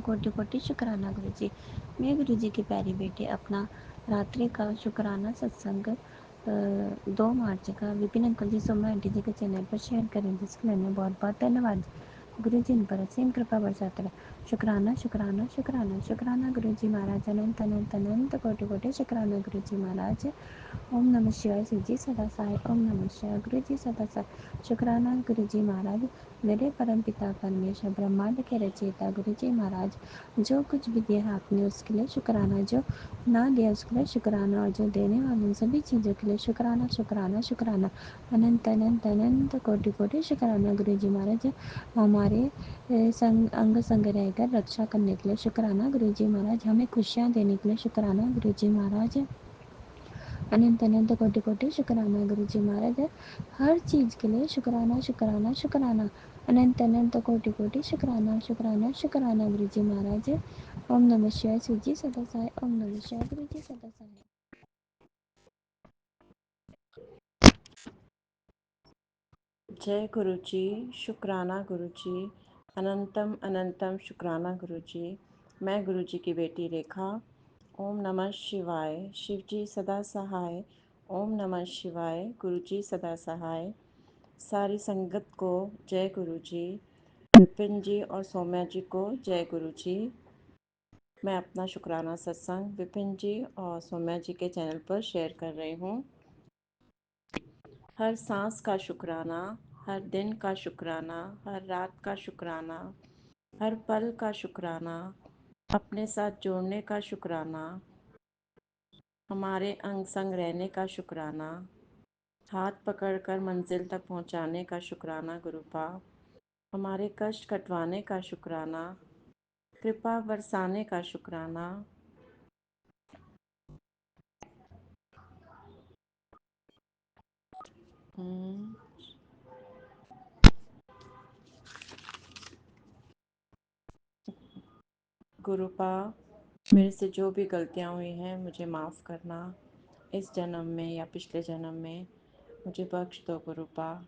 कोटि कोटि शुक्राना गुरु जी। मैं गुरु जी के प्यारे बेटे अपना रात्रि का शुक्राना सत्संग 2 मार्च का विपिन अंकल जी सोमा आंटी जी के चैनल पर शेयर करें, जिसके लिए बहुत बहुत धन्यवाद। गुरु जी इन पर असीम कृपा बरसाते रहे। शुक्राना शुक्राना शुक्राना शुक्राना गुरु जी महाराज, अनंत अनंत अनंत कोटि कोटि शुक्राना गुरु जी महाराज। ओम नमः शिवाय शिव जी सदा सहाय। ओम नमः शिवाय गुरु जी सदा सहाय। शुक्राना गुरु जी महाराज, मेरे परम पिता परमेश्वर ब्रह्मांड के रचयिता गुरु जी महाराज, जो कुछ भी दिया आपने उसके लिए शुक्राना, जो ना दिया उसके लिए शुक्राना, और जो देने वाले उन सभी चीज़ों के लिए शुक्राना शुक्राना शुक्राना। अनंत अनंत अनंत कोटि कोटि शुक्राना गुरु जी महाराज। हमारे अंग संग रहकर रक्षा करने के लिए शुक्राना गुरु जी महाराज। हमें खुशियाँ देने के लिए शुक्राना गुरु जी महाराज। अनंत अनंत कोटि कोटि शुक्राना गुरु जी महाराज। हर चीज़ के लिए शुक्राना शुक्राना शुक्राना। अनंत अनंत कोटि कोटि शुक्राना शुक्राना शुक्राना गुरु जी महाराज। ओम नमः शिवाय शिव जी सदा सहाय। ओम नमः शिवाय गुरु जी सदा सहाय। जय गुरु जी, शुक्राना गुरु जी, अनंतम अनंतम शुक्राना गुरु जी। मैं गुरु जी की बेटी रेखा। ओम नमः शिवाय, शिव जी सदा सहाय। ओम नमः शिवाय, गुरु जी सदा सहाय। सारी संगत को जय गुरु जी, विपिन जी और सौम्या जी को जय गुरु जी। मैं अपना शुक्राना सत्संग विपिन जी और सौम्या जी के चैनल पर शेयर कर रही हूँ। हर सांस का शुक्राना, हर दिन का शुक्राना, हर रात का शुक्राना, हर पल का शुक्राना, अपने साथ जोड़ने का शुक्राना, हमारे अंग संग रहने का शुक्राना, हाथ पकड़कर मंजिल तक पहुंचाने का शुक्राना गुरुपा, हमारे कष्ट कटवाने का शुक्राना, कृपा बरसाने का शुक्राना। गुरुपा, मेरे से जो भी गलतियाँ हुई हैं मुझे माफ़ करना। इस जन्म में या पिछले जन्म में मुझे बख्श दो गुरुपा।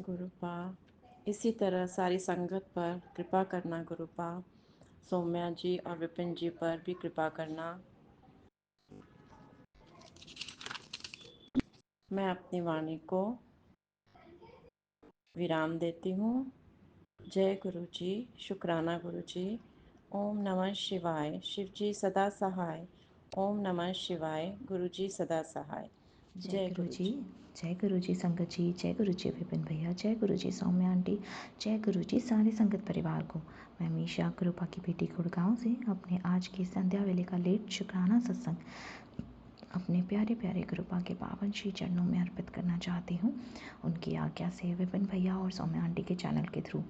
गुरुपा, इसी तरह सारी संगत पर कृपा करना गुरुपा। सौम्या जी और विपिन जी पर भी कृपा करना। मैं अपनी वाणी को विराम देती हूँ। जय गुरु जी, शुक्राना गुरु जी। ओम नमः शिवाय, शिव जी सदा सहाय। ओम नमः शिवाय, गुरु जी सदा सहाय। जय गुरु जी, जय गुरु जी संगत जी, जय गुरु जी विपिन भैया, जय गुरु जी सौम्या आंटी, जय गुरु जी सारे संगत परिवार को। मैं मीशा गुरुपा की बेटी गुड़गांव से अपने आज की संध्या वेले का लेट शुक्राना सत्संग अपने प्यारे प्यारे गुरुपा के पावन श्री चरणों में अर्पित करना चाहती हूँ। उनकी आज्ञा से विपिन भैया और सौम्या आंटी के चैनल के थ्रू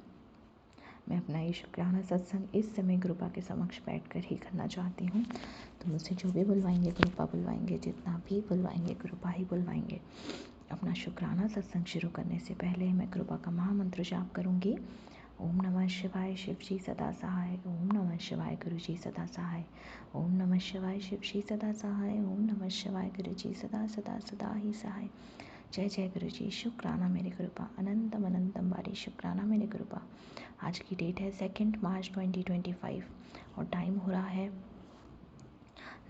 मैं अपना ये शुक्राना सत्संग इस समय गुरुपा के समक्ष बैठकर ही करना चाहती हूँ। तो मुझसे जो भी बुलवाएंगे गुरुपा बुलवाएंगे, जितना भी बुलवाएंगे गुरुपा ही बुलवाएंगे। अपना शुक्राना सत्संग शुरू करने से पहले मैं गुरुपा का महामंत्र जाप करूँगी। ओम नमः शिवाय, शिव जी सदा सहाय। ओम नमः शिवाय, गुरु जी सदा सहाय। ओम नमः शिवाय, शिव जी सदा सहाय। ओम नमः शिवाय, गुरु जी सदा सदा सदा ही सहाय। जय जय गुरु जी, शुक्राना मेरे गुरुपा, अनंतम अनंतम बारी शुक्राना मेरे गुरुपा। आज की डेट है 2 मार्च 2025 और टाइम हो रहा है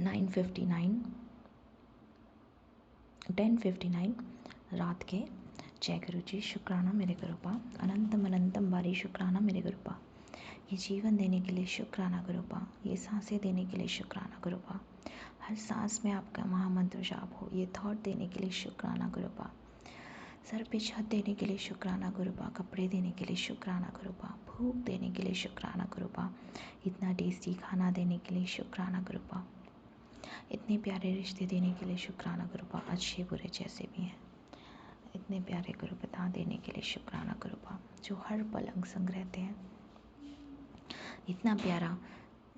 10:59 रात के। जय गुरु जी, शुक्राना मेरे गुरुपा, अनंतम अनंतम बारी शुक्राना मेरे गुरुपा। ये जीवन देने के लिए शुक्राना गुरुपा, ये सांसें देने के लिए शुक्राना गुरुपा, हर सांस में आपका महामंत्र जाप हो ये थॉट देने के लिए शुक्राना गुरुपा, सर पे छत देने के लिए शुक्राना गुरुपा, कपड़े देने के लिए शुक्राना गुरुपा, भूख देने के लिए शुक्राना गुरुपा, इतना टेस्टी खाना देने के लिए शुक्राना गुरुपा, इतने प्यारे रिश्ते देने के लिए शुक्राना गुरुपा, अच्छे बुरे जैसे भी हैं, इतने प्यारे गुरुपिता देने के लिए शुक्राना गुरुपा, जो हर पल अंग संग रहते हैं, इतना प्यारा,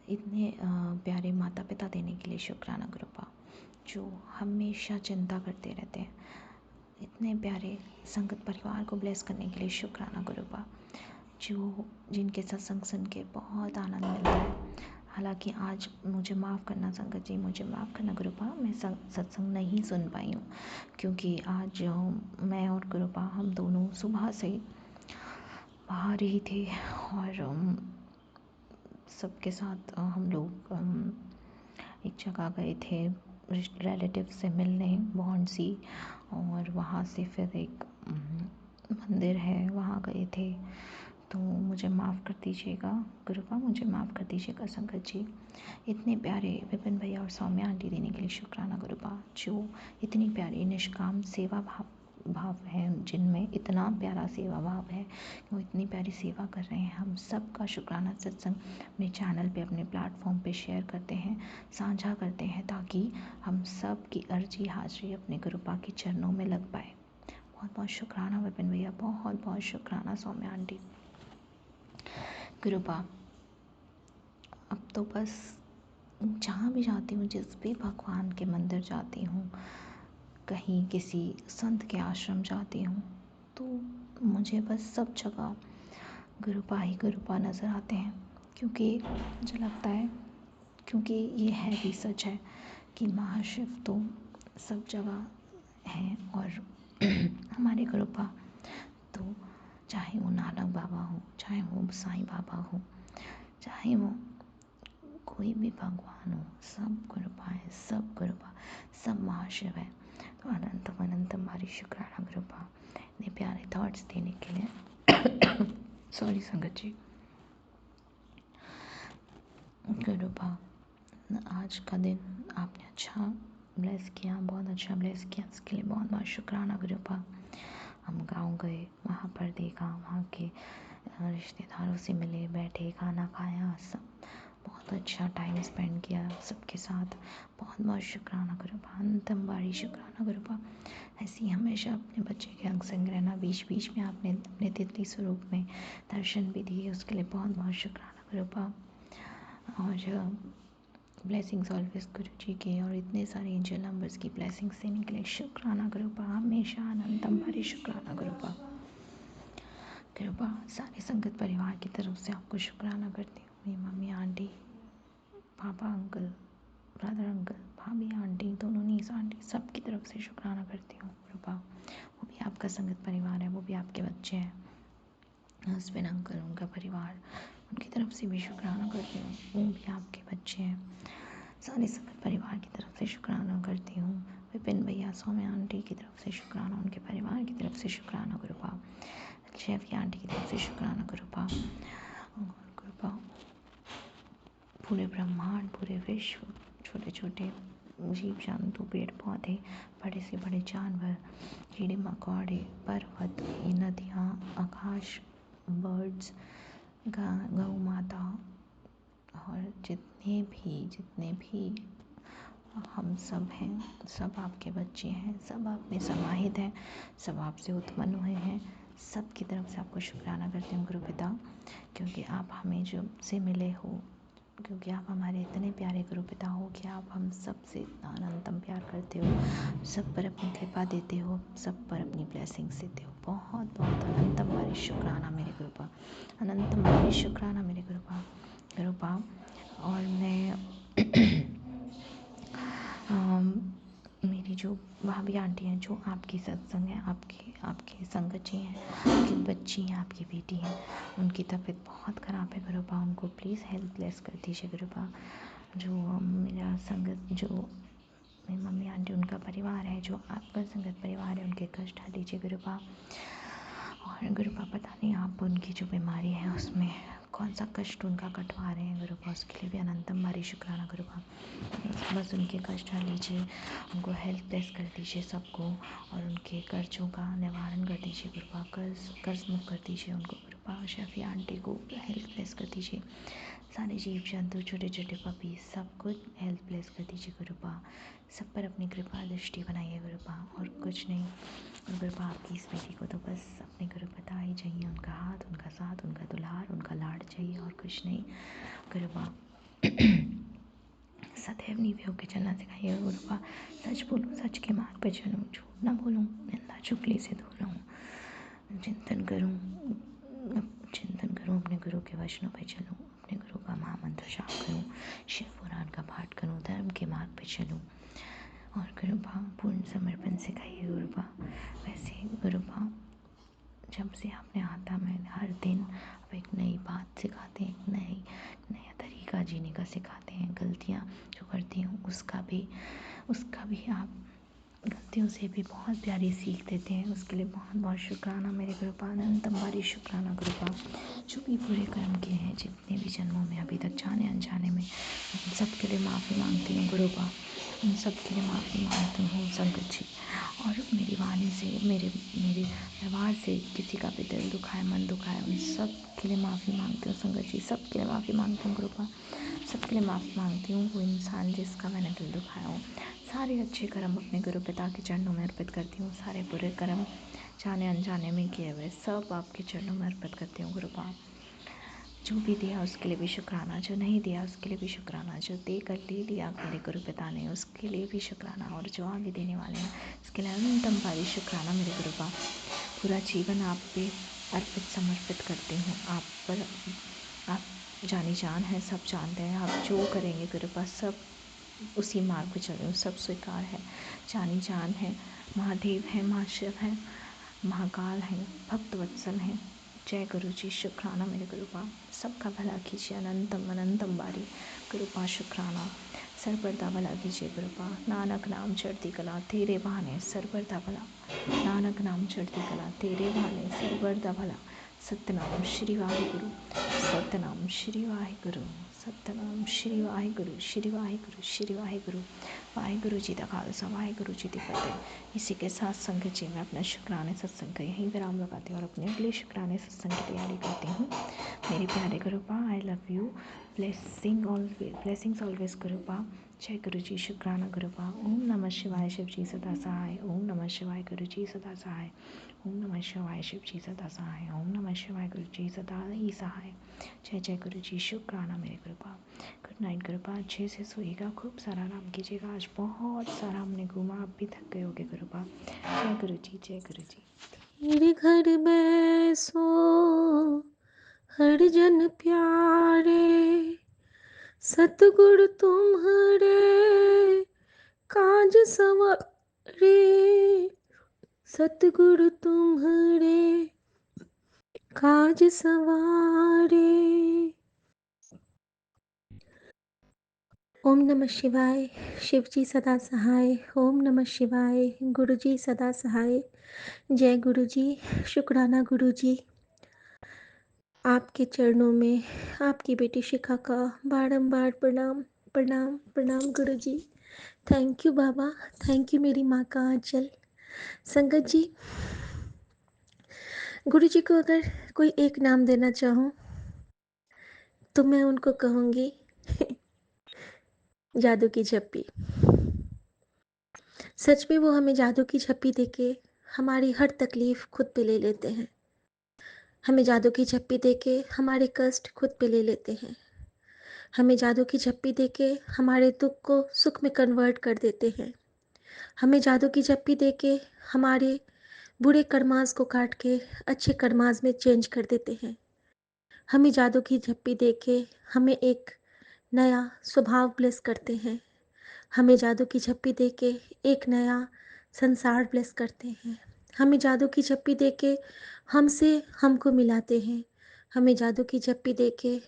इतने प्यारे माता पिता देने के लिए शुक्राना गुरुपा, जो हमेशा चिंता करते रहते हैं, इतने प्यारे संगत परिवार को ब्लेस करने के लिए शुक्राना गुरुपा, जो जिनके सत्संग सुन के बहुत आनंद मिलता है, हालांकि आज मुझे माफ़ करना संगत जी, मुझे माफ़ करना गुरुपा, मैं सत्संग नहीं सुन पाई हूँ क्योंकि आज मैं और गुरुपा हम दोनों सुबह से बाहर ही थे और सबके साथ हम लोग एक जगह गए थे रिलेटिव से मिलने बॉन्डसी, और वहाँ से फिर एक मंदिर है वहाँ गए थे। तो मुझे माफ़ कर दीजिएगा गुरुपा, मुझे माफ़ कर दीजिएगा संगत जी। इतने प्यारे विपिन भैया और सौम्या आंटी देने के लिए शुक्राना गुरुपा, जो इतनी प्यारी निष्काम सेवा भाव है, जिनमें इतना प्यारा सेवा भाव है, वो इतनी प्यारी सेवा कर रहे हैं। हम सब का शुक्राना सत्संग अपने चैनल पे, अपने प्लेटफॉर्म पे शेयर करते हैं, साझा करते हैं, ताकि हम सब की अर्जी हाजिरी अपने गुरुपा के चरणों में लग पाए। बहुत बहुत शुक्राना विपिन भैया, बहुत बहुत शुक्राना सौम्या आंटी। गुरुपा अब तो बस जहाँ भी जाती हूँ, जिस भी भगवान के मंदिर जाती हूँ, कहीं किसी संत के आश्रम जाती हूँ, तो मुझे बस सब जगह गुरुपा ही गुरुपा नज़र आते हैं। क्योंकि मुझे लगता है, क्योंकि ये है भी सच है कि महाशिव तो सब जगह हैं, और हमारे गुरुपा तो चाहे वो नानक बाबा हो, चाहे वो साईं बाबा हो, चाहे वो कोई भी भगवान हो, सब गुरुपा है, सब गुरुपा, सब महाशिव है। तो अनंतम अनंतम हमारी शुक्राना गुरुपा, इतने प्यारे थॉट्स देने के लिए। सॉरी संगत जी। गुरुपा आज का दिन आपने अच्छा ब्लेस किया, बहुत अच्छा ब्लेस किया, इसके लिए बहुत बहुत शुक्राना गुरुपा। हम गाँव गए, वहाँ पर देखा, वहाँ के रिश्तेदारों से मिले, बैठे, खाना खाया, सब बहुत अच्छा टाइम स्पेंड किया सबके साथ। बहुत बहुत शुक्राना गुरुपा, अनंतम बारी शुक्राना गुरुपा। ऐसे ही हमेशा अपने बच्चे के अंग संग रहना, बीच बीच में आपने अपने तितली स्वरूप में दर्शन भी दिए, उसके लिए बहुत बहुत शुक्राना गुरुपा। और ब्लेसिंग्स ऑलवेज गुरु जी के, और इतने सारे एंजल नंबर्स की ब्लेसिंग्स देने के लिए शुक्राना गुरुपा, हमेशा अनंतम भारी शुक्राना गुरुपा। गुरुपा सारे संगत परिवार की तरफ से आपको शुक्राना करती हूँ। मेरी मम्मी, आंटी, पापा, अंकल, ब्रदर अंकल, भाभी आंटी, दोनों नीस आंटी, सबकी तरफ से शुक्राना करती हूँ गुरुपा। वो भी आपका संगत परिवार है, वो भी आपके बच्चे हैं, हस्बैंड अंकल, उनका परिवार, उनकी तरफ से भी शुक्राना करती हूँ, वो भी आपके बच्चे हैं। सारे संगत परिवार की तरफ से शुक्राना करती हूँ। विपिन भैया, सौम्या आंटी की तरफ से शुक्राना, उनके परिवार की तरफ से शुक्राना गुरुपा। शेफी आंटी की तरफ से शुक्राना गुरुपा। और गुरुपा पूरे ब्रह्मांड, पूरे विश्व, छोटे छोटे जीव जंतु, पेड़ पौधे, बड़े से बड़े जानवर, कीड़े मकोड़े, पर्वत, ये नदियाँ, आकाश, बर्ड्स, गौ माता, और जितने भी हम सब हैं, सब आपके बच्चे हैं, सब आप में समाहित हैं, सब आपसे उत्पन्न हुए हैं। सब की तरफ से आपको शुक्राना करती हूँ गुरुपिता, क्योंकि आप हमें जो से मिले हो, क्योंकि आप हमारे इतने प्यारे गुरुपिता हो कि आप हम सब से इतना अनंतम प्यार करते हो, सब पर अपनी कृपा देते हो, सब पर अपनी ब्लेसिंग्स देते हो। बहुत बहुत अनंतम भारी शुक्राना मेरे गुरुपा, अनंतम भारी शुक्राना मेरे गुरुपा। और मैं मेरी जो भाभी आंटी हैं, जो आपकी सत्संग है, आपके संगत जी हैं, आपकी बच्ची हैं, आपकी बेटी हैं, उनकी तबीयत बहुत ख़राब है गुरुपा, उनको प्लीज़ हेल्प ब्लेस कर दीजिए गुरुपा। जो मेरा संगत, जो मेरी मम्मी आंटी, उनका परिवार है, जो आपका संगत परिवार है, उनके कष्ट हर लीजिए गुरुपा। और गुरुपा पता नहीं आप उनकी जो बीमारी है उसमें कौन सा कष्ट उनका कटवा रहे हैं गुरुपा, उसके लिए भी अनंतम भारी शुक्राना गुरुपा। बस उनके कष्ट हर लीजिए, उनको हेल्प ब्लेस कर दीजिए सबको, और उनके कर्जों का निवारण कर दीजिए गुरुपा, कर्ज मुक्त कर दीजिए उनको गुरुपा। शफी आंटी को हेल्प ब्लेस कर दीजिए, सारे जीव जंतु, छोटे छोटे पपी, सबको हेल्प ब्लेस कर दीजिए गुरुपा, सब पर अपनी कृपा दृष्टि बनाइए गुरुपा, और कुछ नहीं। और गुरुपा आपकी इस बेटी को तो बस अपने गुरुपिता ही चाहिए, उनका हाथ, उनका साथ, उनका दुलार, उनका लाड चाहिए, और कुछ नहीं गुरुपा। सदैव नीवे होकर चलना सिखाइए गुरुपा, सच बोलूँ, सच के मार्ग पे चलूँ, झूठ ना बोलूँ, निंदा चुगली से दूर रहूँ, चिंतन करूँ अपने गुरु के वचनों पे चलूँ, अपने गुरु का महामंत्र जाप करूँ, शिव पुराण का पाठ करूँ, धर्म के मार्ग पे चलूँ और गुरुपा पूर्ण समर्पण सिखाइए गुरुपा। वैसे गुरुपा जब से आपने आता मैं हर दिन आप एक नई बात सिखाते हैं, एक नया तरीका जीने का सिखाते हैं। गलतियाँ जो करती हूँ उसका भी आप गलतियों से भी बहुत प्यारी सीख देते हैं। उसके लिए बहुत बहुत शुक्राना मेरे गुरुपा, अनंतम बारी शुक्राना गुरुपा। जो भी बुरे कर्म किए हैं जितने भी जन्मों में अभी तक जाने अनजाने में, उन सब के लिए माफ़ी मांगती हूँ गुरुपा, उन सब के लिए माफ़ी मांगती हूँ संकट जी। और मेरी वाणी से मेरे व्यवहार से किसी का भी दिल दुखाए, मन दुखाए, उन सब के लिए माफ़ी मांगती हूँ संकट जी। सब के लिए माफ़ी मांगती हूँ गुरुपा, सबके लिए माफ़ी मांगती हूँ। वो इंसान जिसका मैंने दिल दुखाया हो, सारे अच्छे कर्म अपने गुरु पिता के चरणों में अर्पित करती हूँ। सारे बुरे कर्म जाने अनजाने में किए हुए सब आपके चरणों में अर्पित करती हूँ गुरुपा। जो भी दिया उसके लिए भी शुक्राना, जो नहीं दिया उसके लिए भी शुक्राना, जो दे कर ले लिया मेरे गुरु पिता ने उसके लिए भी शुक्राना, और जो आगे देने वाले हैं उसके लिए अनंतम भारी शुक्राना मेरे गुरुपा। पूरा जीवन आप पे अर्पित समर्पित करती हूँ। आप जानी जान है, सब जानते हैं। आप जो करेंगे गुरुपा सब उसी मार्ग पे चल रही हूँ, सब स्वीकार है, जानी जान है। महादेव है, महाशिव है, महाकाल है, भक्त वत्सल है। जय गुरु जी, शुक्राना मेरे गुरुपा। सबका भला कीजिए अनंतम अनंतम बारी गुरुपा, शुक्राना। सरबरदा भला कीजिए गुरुपा। नानक नाम चढ़ती कला तेरे बहाने सरबरदा भला, नानक नाम चढ़ती कला तेरे बहाने सरबरदा भला। सतनाम श्री वाहिगुरु, सतनाम श्री वाहिगुरु, सतनाम श्री वाहिगुरु, श्री वाहिगुरु, श्री वाहिगुरु। वाहिगुरु जी का खालसा, वाहिगुरु जी की फतेह। इसी के साथ संगत जी मैं अपना शुक्राने सत्संग का यहीं विराम लगाती हूँ और अपने अगले शुक्राने सत्संग की तैयारी करती हूँ। मेरे प्यारे Gurupa, I love you. Blessings always Gurupa. जय गुरु जी, शुक्राना गुरुपा। ओम नमः शिवाय, शिव जी सदा सहाय। ओम नमः शिवाय, गुरु जी सदा सहाय। ओम नमः शिवाय, शिव जी सदा सहाय। ओम नमः शिवाय, गुरु जी सदा ही सहाय। जय जय गुरु जी, शुक्राना मेरे गुरुपा। गुड नाइट गुरुपा, अच्छे से सोइएगा, खूब सारा आराम कीजिएगा। आज बहुत सारा हमने घूमा, आप भी थक गए होगे गुरुपा। जय गुरु जी, जय गुरु जी। तेरे घर बैसो हर जन प्यारे, सतगुरु तुम्हारे काज सवारे, सतगुरु तुम्हारे काज सवारे। ओम नमः शिवाय, शिव जी सदा सहाय। ओम नमः शिवाय, गुरु जी सदा सहाय। जय गुरु जी, शुक्राना गुरु जी। आपके चरणों में आपकी बेटी शिखा का बारंबार प्रणाम प्रणाम प्रणाम गुरु जी। थैंक यू बाबा, थैंक यू मेरी माँ का आंचल। संगत जी, गुरु जी को अगर कोई एक नाम देना चाहूँ तो मैं उनको कहूँगी जादू की झप्पी। सच में वो हमें जादू की झप्पी देके हमारी हर तकलीफ खुद पे ले लेते हैं। हमें जादू की झप्पी देके हमारे कष्ट खुद पे ले लेते हैं। हमें जादू की झप्पी देके हमारे दुख को सुख में कन्वर्ट कर देते हैं। हमें जादू की झप्पी देके हमारे बुरे कर्मास को काट के अच्छे कर्मास में चेंज कर देते हैं। हमें जादू की झप्पी देके हमें एक नया स्वभाव ब्लेस करते हैं। हमें जादू की झप्पी देके एक नया संसार ब्लेस करते हैं। हमें जादू की झप्पी देके हमसे हमको मिलाते हैं। हमें जादू की झप्पी देके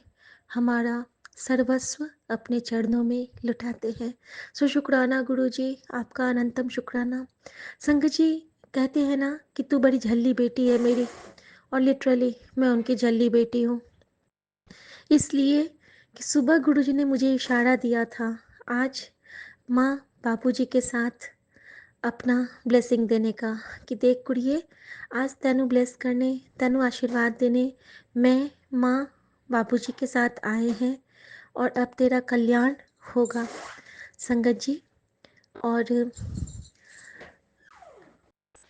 हमारा सर्वस्व अपने चरणों में लुटाते हैं। सो शुक्राना गुरु जी, आपका अनंतम शुक्राना। संगत जी कहते हैं ना कि तू बड़ी झल्ली बेटी है मेरी, और लिटरली मैं उनकी झल्ली बेटी हूँ। इसलिए कि सुबह गुरु जी ने मुझे इशारा दिया था आज माँ बापूजी के साथ अपना ब्लेसिंग देने का, कि देख कुड़िए, आज तेनू ब्लेस करने, तेनू आशीर्वाद देने मैं माँ बापूजी के साथ आए हैं और अब तेरा कल्याण होगा। संगत जी, और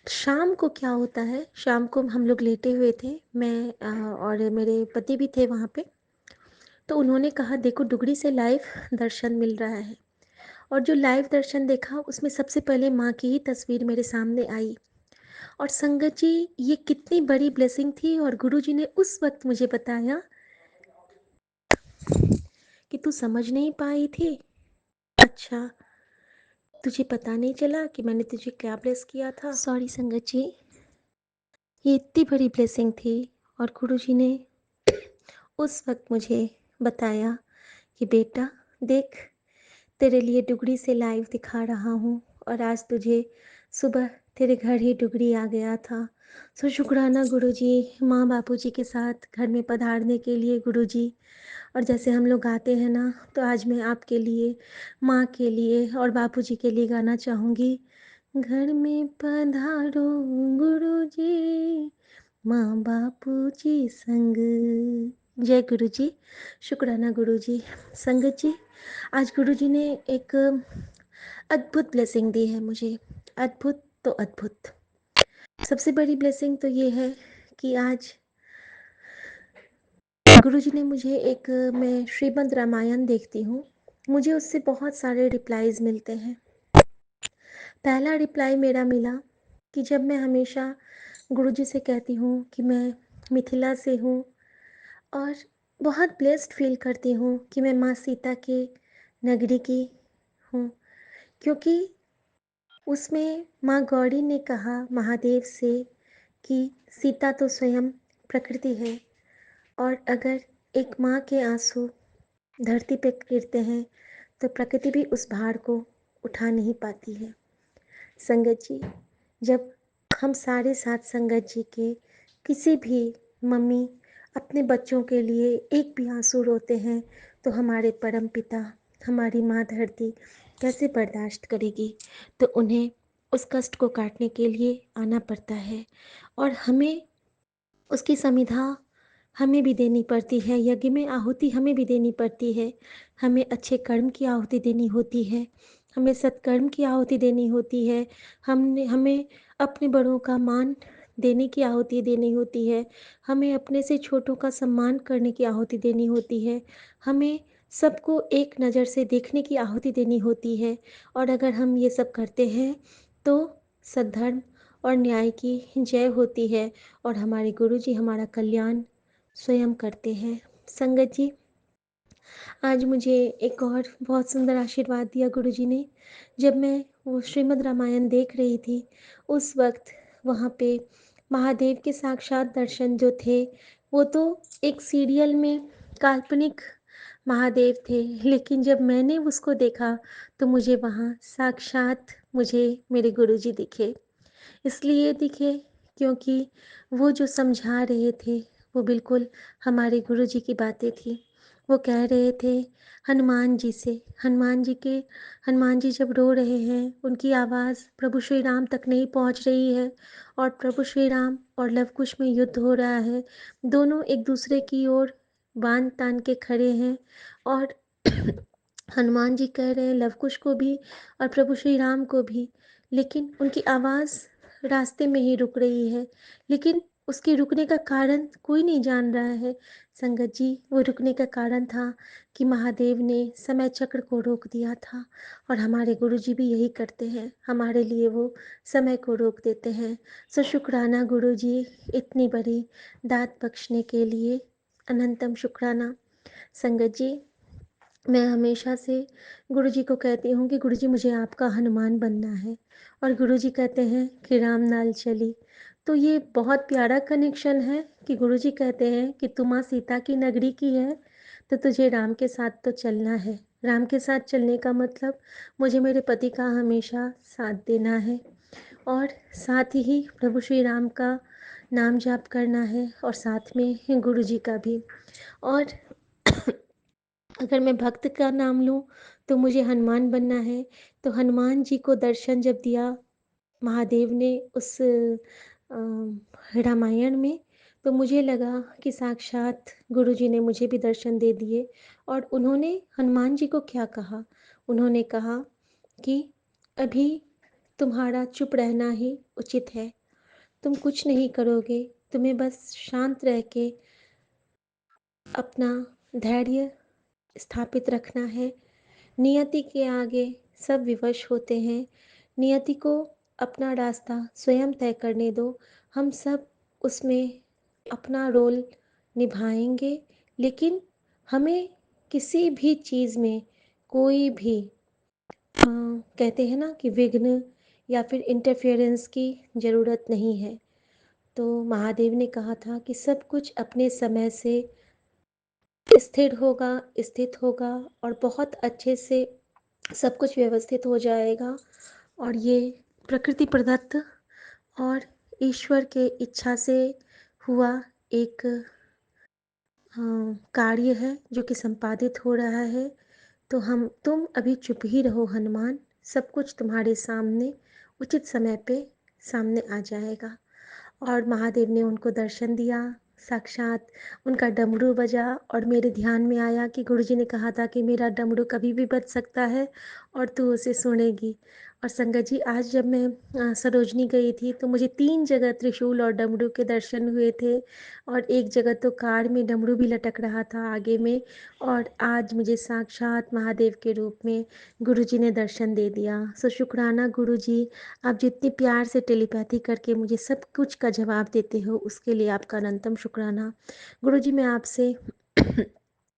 शाम को क्या होता है, शाम को हम लोग लेटे हुए थे, मैं और मेरे पति भी थे वहाँ पे। तो उन्होंने कहा देखो डुगरी से लाइव दर्शन मिल रहा है, और जो लाइव दर्शन देखा उसमें सबसे पहले माँ की ही तस्वीर मेरे सामने आई। और संगत जी, ये कितनी बड़ी ब्लेसिंग थी, और गुरुजी ने उस वक्त मुझे बताया कि तू समझ नहीं पाई थी? अच्छा, तुझे पता नहीं चला कि मैंने तुझे क्या ब्लेस किया था? सॉरी संगत जी, ये इतनी बड़ी ब्लेसिंग थी और गुरुजी ने उस वक़्त मुझे बताया कि बेटा देख, तेरे लिए डुगरी से लाइव दिखा रहा हूँ और आज तुझे सुबह तेरे घर ही डुगरी आ गया था। सो शुक्राना गुरुजी, माँ बापूजी के साथ घर में पधारने के लिए गुरुजी। और जैसे हम लोग गाते हैं ना, तो आज मैं आपके लिए, माँ के लिए और बापूजी के लिए गाना चाहूँगी। घर में पधारो गुरुजी, माँ बापूजी संग। जय गुरुजी, शुक्राना गुरुजी। संगत जी, आज गुरुजी ने एक अद्भुत ब्लेसिंग दी है मुझे। अद्भुत तो अद्भुत। सबसे बड़ी ब्लेसिंग तो ये है कि आज गुरुजी ने मुझे एक, मैं श्रीमद् रामायण देखती हूँ, मुझे उससे बहुत सारे रिप्लाईज़ मिलते हैं। पहला रिप्लाई मेरा मिला कि जब मैं हमेशा गुरुजी से कहती हूँ कि मैं मिथिला से हूँ और बहुत ब्लेस्ड फ़ील करती हूँ कि मैं माँ सीता के नगरी की हूँ, क्योंकि उसमें माँ गौरी ने कहा महादेव से कि सीता तो स्वयं प्रकृति है और अगर एक माँ के आंसू धरती पे गिरते हैं तो प्रकृति भी उस भार को उठा नहीं पाती है। संगत जी, जब हम सारे साथ संगत जी के किसी भी मम्मी अपने बच्चों के लिए एक भी आंसू रोते हैं तो हमारे परम पिता, हमारी माँ धरती कैसे बर्दाश्त करेगी। तो उन्हें उस कष्ट को काटने के लिए आना पड़ता है और हमें उसकी समिधा हमें भी देनी पड़ती है, यज्ञ में आहुति हमें भी देनी पड़ती है। हमें अच्छे कर्म की आहुति देनी होती है, हमें सत्कर्म की आहुति देनी होती है, हमें अपने बड़ों का मान देने की आहुति देनी होती है, हमें अपने से छोटों का सम्मान करने की आहुति देनी होती है, हमें सबको एक नज़र से देखने की आहुति देनी होती है। और अगर हम ये सब करते हैं तो सद्धर्म और न्याय की जय होती है और हमारे गुरुजी हमारा कल्याण स्वयं करते हैं। संगत जी, आज मुझे एक और बहुत सुंदर आशीर्वाद दिया गुरुजी ने। जब मैं वो श्रीमद् रामायण देख रही थी, उस वक़्त वहाँ पे महादेव के साक्षात दर्शन जो थे, वो तो एक सीरियल में काल्पनिक महादेव थे, लेकिन जब मैंने उसको देखा, तो मुझे वहाँ साक्षात मुझे मेरे गुरुजी दिखे। इसलिए दिखे क्योंकि वो जो समझा रहे थे वो बिल्कुल हमारे गुरुजी की बातें थी। वो कह रहे थे हनुमान जी से, हनुमान जी जब रो रहे हैं, उनकी आवाज़ प्रभु श्री राम तक नहीं पहुंच रही है और प्रभु श्री राम और लव कुश में युद्ध हो रहा है। दोनों एक दूसरे की ओर बाण तान के खड़े हैं और हनुमान जी कह रहे हैं लव कुश को भी और प्रभु श्री राम को भी, लेकिन उनकी आवाज़ रास्ते में ही रुक रही है, लेकिन उसके रुकने का कारण कोई नहीं जान रहा है। संगत जी, वो रुकने का कारण था कि महादेव ने समय चक्र को रोक दिया था और हमारे गुरुजी भी यही करते हैं, हमारे लिए वो समय को रोक देते हैं। सो शुक्राना गुरुजी, इतनी बड़ी दात बख्शने के लिए अनंतम शुक्राना। संगत जी, मैं हमेशा से गुरुजी को कहती हूँ कि गुरुजी मुझे आपका हनुमान बनना है और गुरुजी कहते हैं कि राम नाल चली। तो ये बहुत प्यारा कनेक्शन है कि गुरुजी कहते हैं कि तू माँ सीता की नगरी की है तो तुझे राम के साथ तो चलना है। राम के साथ चलने का मतलब मुझे मेरे पति का हमेशा साथ देना है और साथ ही प्रभु श्री राम का नाम जाप करना है और साथ में गुरुजी का भी। और अगर मैं भक्त का नाम लूँ तो मुझे हनुमान बनना है। तो हनुमान जी को दर्शन जब दिया महादेव ने उस रामायण में, तो मुझे लगा कि साक्षात गुरुजी ने मुझे भी दर्शन दे दिए। और उन्होंने हनुमान जी को क्या कहा? उन्होंने कहा कि अभी तुम्हारा चुप रहना ही उचित है, तुम कुछ नहीं करोगे, तुम्हें बस शांत रह के अपना धैर्य स्थापित रखना है। नियति के आगे सब विवश होते हैं, नियति को अपना रास्ता स्वयं तय करने दो। हम सब उसमें अपना रोल निभाएंगे, लेकिन हमें किसी भी चीज़ में कोई भी कहते हैं ना कि विघ्न या फिर इंटरफेरेंस की ज़रूरत नहीं है। तो महादेव ने कहा था कि सब कुछ अपने समय से स्थित होगा और बहुत अच्छे से सब कुछ व्यवस्थित हो जाएगा। और ये प्रकृति प्रदत्त और ईश्वर के इच्छा से हुआ एक कार्य है जो कि संपादित हो रहा है। तो तुम अभी चुप ही रहो हनुमान, सब कुछ तुम्हारे सामने उचित समय पे सामने आ जाएगा। और महादेव ने उनको दर्शन दिया, साक्षात उनका डमरू बजा और मेरे ध्यान में आया कि गुरुजी ने कहा था कि मेरा डमरू कभी भी बज सकता है और तू उसे सुनेगी। और संगत जी, आज जब मैं सरोजनी गई थी तो मुझे 3 जगह त्रिशूल और डमरू के दर्शन हुए थे और एक जगह तो कार में डमरू भी लटक रहा था आगे में। और आज मुझे साक्षात महादेव के रूप में गुरुजी ने दर्शन दे दिया। सो शुक्राना गुरुजी, आप जितने प्यार से टेलीपैथी करके मुझे सब कुछ का जवाब देते हो उसके लिए आपका अनंतम शुक्राना। गुरुजी, मैं आपसे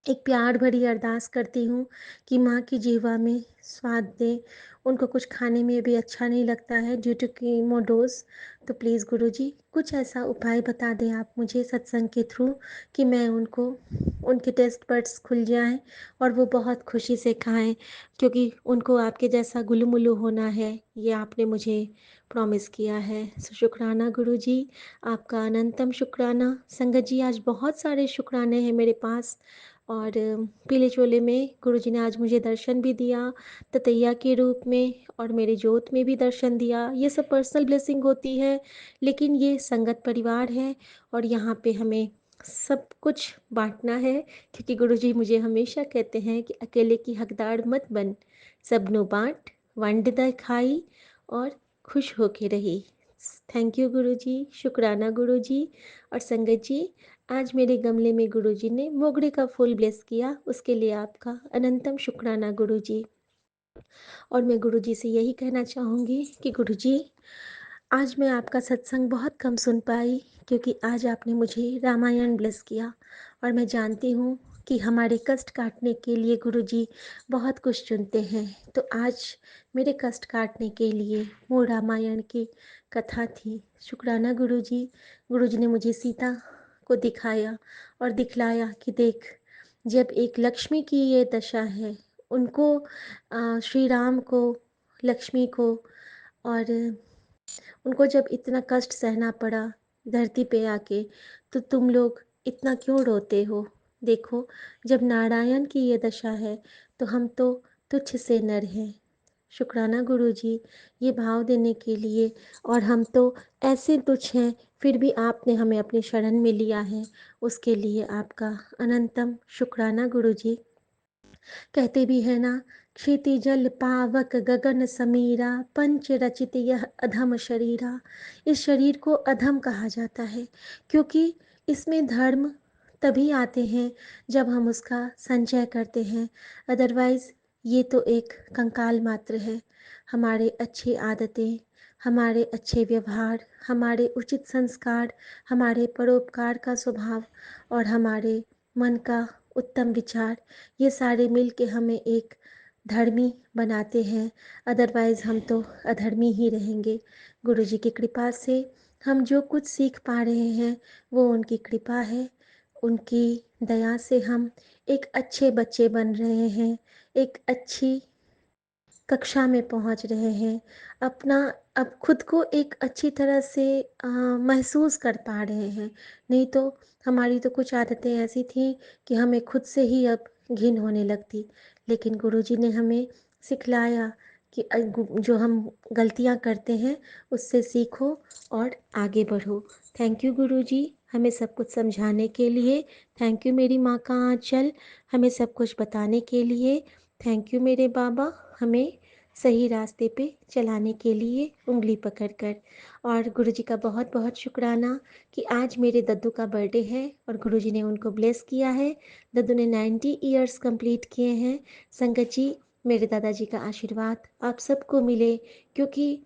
एक प्यार भरी अरदास करती हूँ कि माँ की जिह्वा में स्वाद दें। उनको कुछ खाने में भी अच्छा नहीं लगता है ड्यू टू कीमो डोज़। तो प्लीज़ गुरुजी कुछ ऐसा उपाय बता दें आप मुझे सत्संग के थ्रू कि मैं उनको उनके टेस्ट बड्स खुल जाएँ और वो बहुत खुशी से खाएँ, क्योंकि उनको आपके जैसा गुलू-मुलू होना है, ये आपने मुझे प्रॉमिस किया है। सो शुक्राना गुरुजी, आपका अनंतम शुक्राना। संगत जी, आज बहुत सारे शुक्राने हैं मेरे पास। और पीले चोले में गुरुजी ने आज मुझे दर्शन भी दिया, ततैया के रूप में, और मेरे जोत में भी दर्शन दिया। ये सब पर्सनल ब्लेसिंग होती है, लेकिन ये संगत परिवार है और यहाँ पे हमें सब कुछ बाँटना है, क्योंकि गुरुजी मुझे हमेशा कहते हैं कि अकेले की हकदार मत बन, सबनु बाँट, वंड द खाई और खुश होके रही। थैंक यू गुरुजी, शुक्राना गुरुजी। और संगत जी, आज मेरे गमले में गुरुजी ने मोगरे का फूल ब्लेस किया, उसके लिए आपका अनंतम शुक्राना गुरुजी। और मैं गुरुजी से यही कहना चाहूँगी कि गुरुजी, आज मैं आपका सत्संग बहुत कम सुन पाई, क्योंकि आज आपने मुझे रामायण ब्लेस किया और मैं जानती हूँ कि हमारे कष्ट काटने के लिए गुरुजी बहुत कुछ चुनते हैं। तो आज मेरे कष्ट काटने के लिए वो रामायण की कथा थी। शुक्राना गुरुजी। गुरुजी ने मुझे सीता को दिखाया और दिखलाया कि देख, जब एक लक्ष्मी की ये दशा है, उनको श्री राम को, लक्ष्मी को, और उनको जब इतना कष्ट सहना पड़ा धरती पे आके, तो तुम लोग इतना क्यों रोते हो? देखो, जब नारायण की ये दशा है तो हम तो तुच्छ से नर हैं। शुक्राना गुरुजी, ये भाव देने के लिए। और हम तो ऐसे तुच्छ हैं, फिर भी आपने हमें अपनी शरण में लिया है, उसके लिए आपका अनंतम शुक्राना गुरुजी। कहते भी है ना, क्षिति जल पावक गगन समीरा, पंच रचित यह अधम शरीरा। इस शरीर को अधम कहा जाता है, क्योंकि इसमें धर्म तभी आते हैं जब हम उसका संचय करते हैं, अदरवाइज ये तो एक कंकाल मात्र है। हमारे अच्छी आदतें, हमारे अच्छे व्यवहार, हमारे उचित संस्कार, हमारे परोपकार का स्वभाव और हमारे मन का उत्तम विचार, ये सारे मिल के हमें एक धर्मी बनाते हैं, अदरवाइज़ हम तो अधर्मी ही रहेंगे। गुरुजी की कृपा से हम जो कुछ सीख पा रहे हैं वो उनकी कृपा है। उनकी दया से हम एक अच्छे बच्चे बन रहे हैं, एक अच्छी कक्षा में पहुंच रहे हैं, अपना अब खुद को एक अच्छी तरह से महसूस कर पा रहे हैं। नहीं तो हमारी तो कुछ आदतें ऐसी थी कि हमें खुद से ही अब घिन होने लगती, लेकिन गुरुजी ने हमें सिखलाया कि जो हम गलतियां करते हैं उससे सीखो और आगे बढ़ो। थैंक यू गुरुजी, हमें सब कुछ समझाने के लिए। थैंक यू मेरी माँ का आंचल, हमें सब कुछ बताने के लिए। थैंक यू मेरे बाबा, हमें सही रास्ते पे चलाने के लिए उंगली पकड़कर। और गुरुजी का बहुत बहुत शुक्राना कि आज मेरे दद्दू का बर्थडे है और गुरुजी ने उनको ब्लेस किया है। दद्दू ने 90 ईयर्स कंप्लीट किए हैं। संगत जी, मेरे दादाजी का आशीर्वाद आप सबको मिले, क्योंकि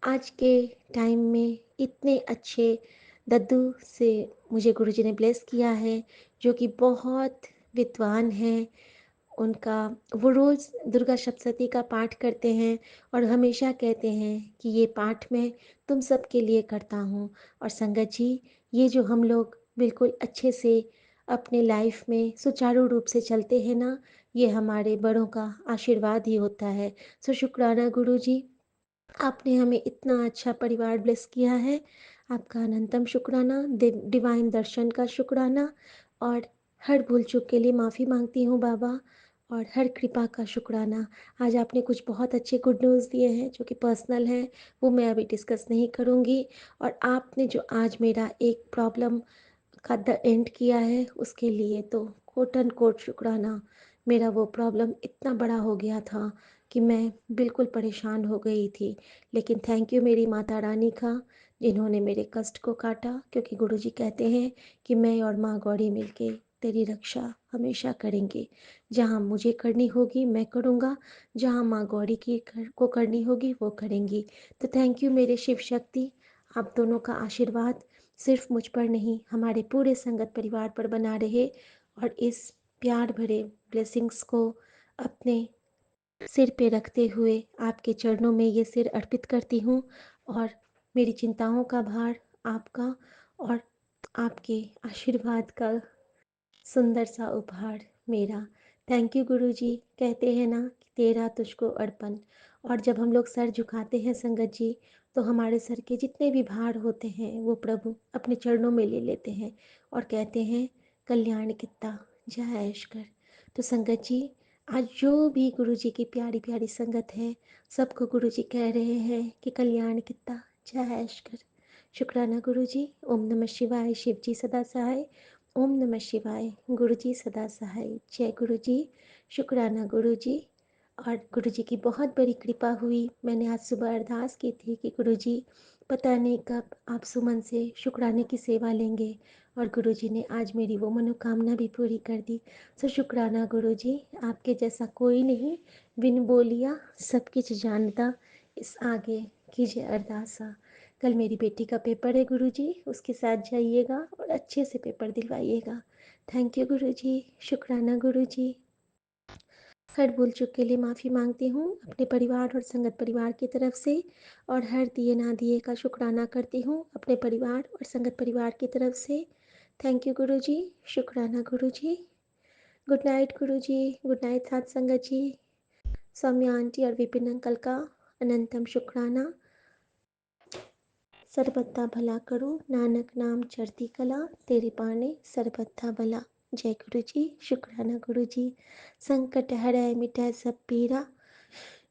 आज के टाइम में इतने अच्छे दद्दू से मुझे गुरुजी ने ब्लेस किया है, जो कि बहुत विद्वान हैं, उनका वो रोज़ दुर्गा सप्तशती का पाठ करते हैं और हमेशा कहते हैं कि ये पाठ मैं तुम सबके लिए करता हूँ। और संगत जी, ये जो हम लोग बिल्कुल अच्छे से अपने लाइफ में सुचारू रूप से चलते हैं ना, ये हमारे बड़ों का आशीर्वाद ही होता है। सो शुक्राना गुरुजी, आपने हमें इतना अच्छा परिवार ब्लेस किया है। आपका अनंतम शुक्राना, डिवाइन दर्शन का शुक्राना, और हर भूल चूक के लिए माफ़ी मांगती हूँ बाबा, और हर कृपा का शुक्राना। आज आपने कुछ बहुत अच्छे गुड न्यूज़ दिए हैं जो कि पर्सनल हैं, वो मैं अभी डिस्कस नहीं करूँगी। और आपने जो आज मेरा एक प्रॉब्लम का द एंड किया है, उसके लिए तो कोट एंड कोट शुक्राना। मेरा वो प्रॉब्लम इतना बड़ा हो गया था कि मैं बिल्कुल परेशान हो गई थी, लेकिन थैंक यू मेरी माता रानी का, जिन्होंने मेरे कष्ट को काटा। क्योंकि गुरुजी कहते हैं कि मैं और माँ गौरी मिलके तेरी रक्षा हमेशा करेंगे। जहाँ मुझे करनी होगी मैं करूँगा, जहाँ माँ गौरी को करनी होगी वो करेंगी। तो थैंक यू मेरे शिव शक्ति, आप दोनों का आशीर्वाद सिर्फ मुझ पर नहीं, हमारे पूरे संगत परिवार पर बना रहे, और इस प्यार भरे ब्लेसिंग्स को अपने सिर पे रखते हुए आपके चरणों में ये सिर अर्पित करती हूँ। और मेरी चिंताओं का भार आपका, और आपके आशीर्वाद का सुंदर सा उपहार मेरा। थैंक यू गुरुजी। कहते हैं ना कि तेरा तुझको अर्पण। और जब हम लोग सर झुकाते हैं संगत जी, तो हमारे सर के जितने भी भार होते हैं वो प्रभु अपने चरणों में ले लेते हैं और कहते हैं कल्याण कित्ता, जय ऐश कर। तो संगत जी, आज जो भी गुरुजी की प्यारी प्यारी संगत है, सबको गुरुजी कह रहे हैं कि कल्याण कित्ता, जय ऐश कर। शुक्राना गुरुजी। ओम नमः शिवाय। शिव जी सदा सहाय। ओम नमः शिवाय। गुरुजी सदा सहाय। जय गुरुजी। शुक्राना गुरुजी। और गुरुजी की बहुत बड़ी कृपा हुई। मैंने आज सुबह अरदास की थी कि गुरुजी पता नहीं कब आप सुमन से शुक्राने की सेवा लेंगे, और गुरुजी ने आज मेरी वो मनोकामना भी पूरी कर दी। सो शुक्राना गुरुजी, आपके जैसा कोई नहीं, बिन बोलिया सब कुछ जानता, इस आगे कीजिए अरदासा। कल मेरी बेटी का पेपर है गुरुजी, उसके साथ जाइएगा और अच्छे से पेपर दिलवाइएगा। थैंक यू गुरुजी। शुक्राना गुरुजी। हर भूल चूक के लिए माफ़ी मांगती हूँ अपने परिवार और संगत परिवार की तरफ से, और हर दिए ना दिए का शुक्राना करती हूँ अपने परिवार और संगत परिवार की तरफ से। थैंक यू गुरुजी। शुक्राना गुरुजी। गुड नाइट गुरुजी। गुड नाइट साथ संगत जी। सौम्या आंटी और विपिन अंकल का अनंतम शुक्राना। सरबत्ता भला करो, नानक नाम चढ़ती कला, तेरे पाने सरबत्ता भला। जय गुरु जी। शुक्राना गुरु जी। संकट हरै मिटै सब पीरा,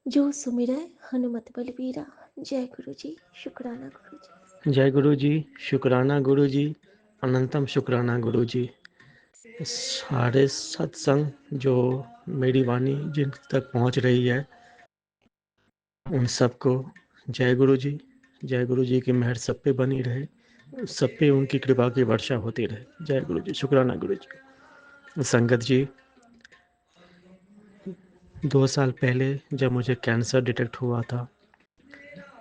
जो सुमिरै हनुमत बलबीरा। जय गुरु जी। शुक्राना गुरु जी। जय गुरु जी। शुक्राना गुरु जी। अनंतम शुक्राना गुरु जी। सारे सत्संग जो मेरी वाणी जिन तक पहुंच रही है, उन सबको जय गुरु जी। जय गुरु जी की मेहर सब पे बनी रहे, सब पे उनकी कृपा की वर्षा होती रहे। जय गुरु जी। शुक्राना गुरु जी। संगत जी, 2 साल पहले जब मुझे कैंसर डिटेक्ट हुआ था,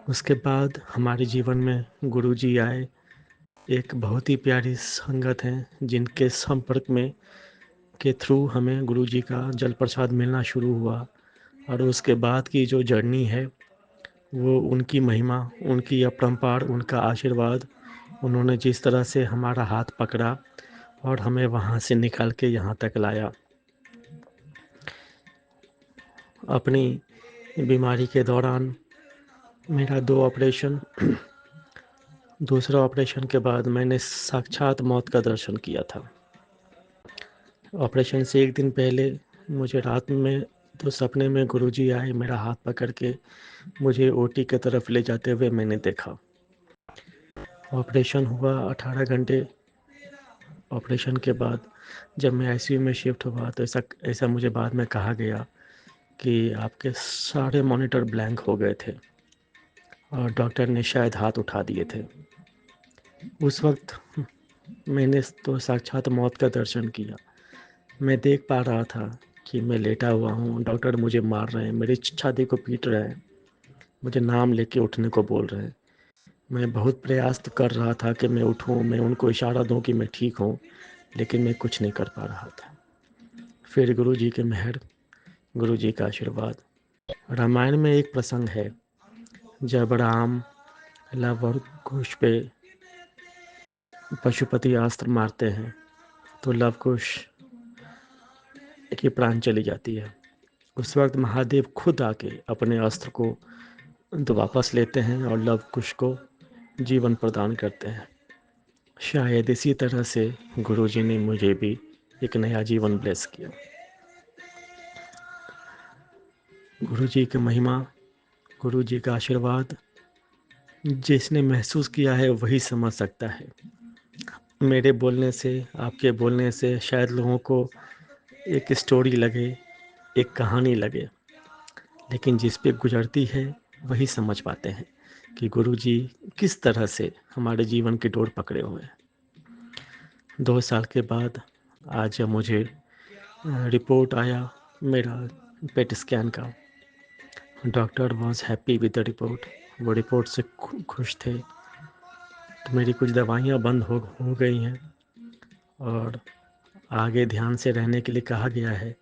उसके बाद हमारे जीवन में गुरु जी आए। एक बहुत ही प्यारी संगत हैं जिनके संपर्क में के थ्रू हमें गुरु जी का जल प्रसाद मिलना शुरू हुआ, और उसके बाद की जो जर्नी है वो उनकी महिमा, उनकी अपरंपार, उनका आशीर्वाद। उन्होंने जिस तरह से हमारा हाथ पकड़ा और हमें वहाँ से निकाल के यहाँ तक लाया। अपनी बीमारी के दौरान मेरा 2 ऑपरेशन, दूसरा ऑपरेशन के बाद मैंने साक्षात मौत का दर्शन किया था। ऑपरेशन से 1 दिन पहले मुझे रात में तो सपने में गुरुजी आए, मेरा हाथ पकड़ के मुझे ओटी की तरफ ले जाते हुए मैंने देखा। ऑपरेशन हुआ 18 घंटे। ऑपरेशन के बाद जब मैं आईसीयू में शिफ्ट हुआ तो ऐसा मुझे बाद में कहा गया कि आपके सारे मॉनिटर ब्लैंक हो गए थे और डॉक्टर ने शायद हाथ उठा दिए थे। उस वक्त मैंने तो साक्षात मौत का दर्शन किया। मैं देख पा रहा था कि मैं लेटा हुआ हूँ, डॉक्टर मुझे मार रहे हैं, मेरी छाती को पीट रहे हैं, मुझे नाम लेके उठने को बोल रहे हैं। मैं बहुत प्रयास कर रहा था कि मैं उठूँ, मैं उनको इशारा दूँ कि मैं ठीक हूँ, लेकिन मैं कुछ नहीं कर पा रहा था। फिर गुरु जी की मेहर, गुरु जी का आशीर्वाद। रामायण में एक प्रसंग है जब राम लव और कुश पे पशुपति अस्त्र मारते हैं तो लव कुश की प्राण चली जाती है। उस वक्त महादेव खुद आके अपने अस्त्र को तो वापस लेते हैं और लव कुश को जीवन प्रदान करते हैं। शायद इसी तरह से गुरुजी ने मुझे भी एक नया जीवन ब्लेस किया। गुरुजी की महिमा, गुरुजी का आशीर्वाद जिसने महसूस किया है वही समझ सकता है। मेरे बोलने से, आपके बोलने से शायद लोगों को एक स्टोरी लगे, एक कहानी लगे, लेकिन जिस पे गुजरती है वही समझ पाते हैं कि गुरुजी किस तरह से हमारे जीवन की डोर पकड़े हुए हैं। 2 साल के बाद आज जब मुझे रिपोर्ट आया मेरा पेट स्कैन का, doctor was happy with the report. वो रिपोर्ट से खुश थे। तो मेरी कुछ दवाइयाँ बंद हो गई हैं और आगे ध्यान से रहने के लिए कहा गया है,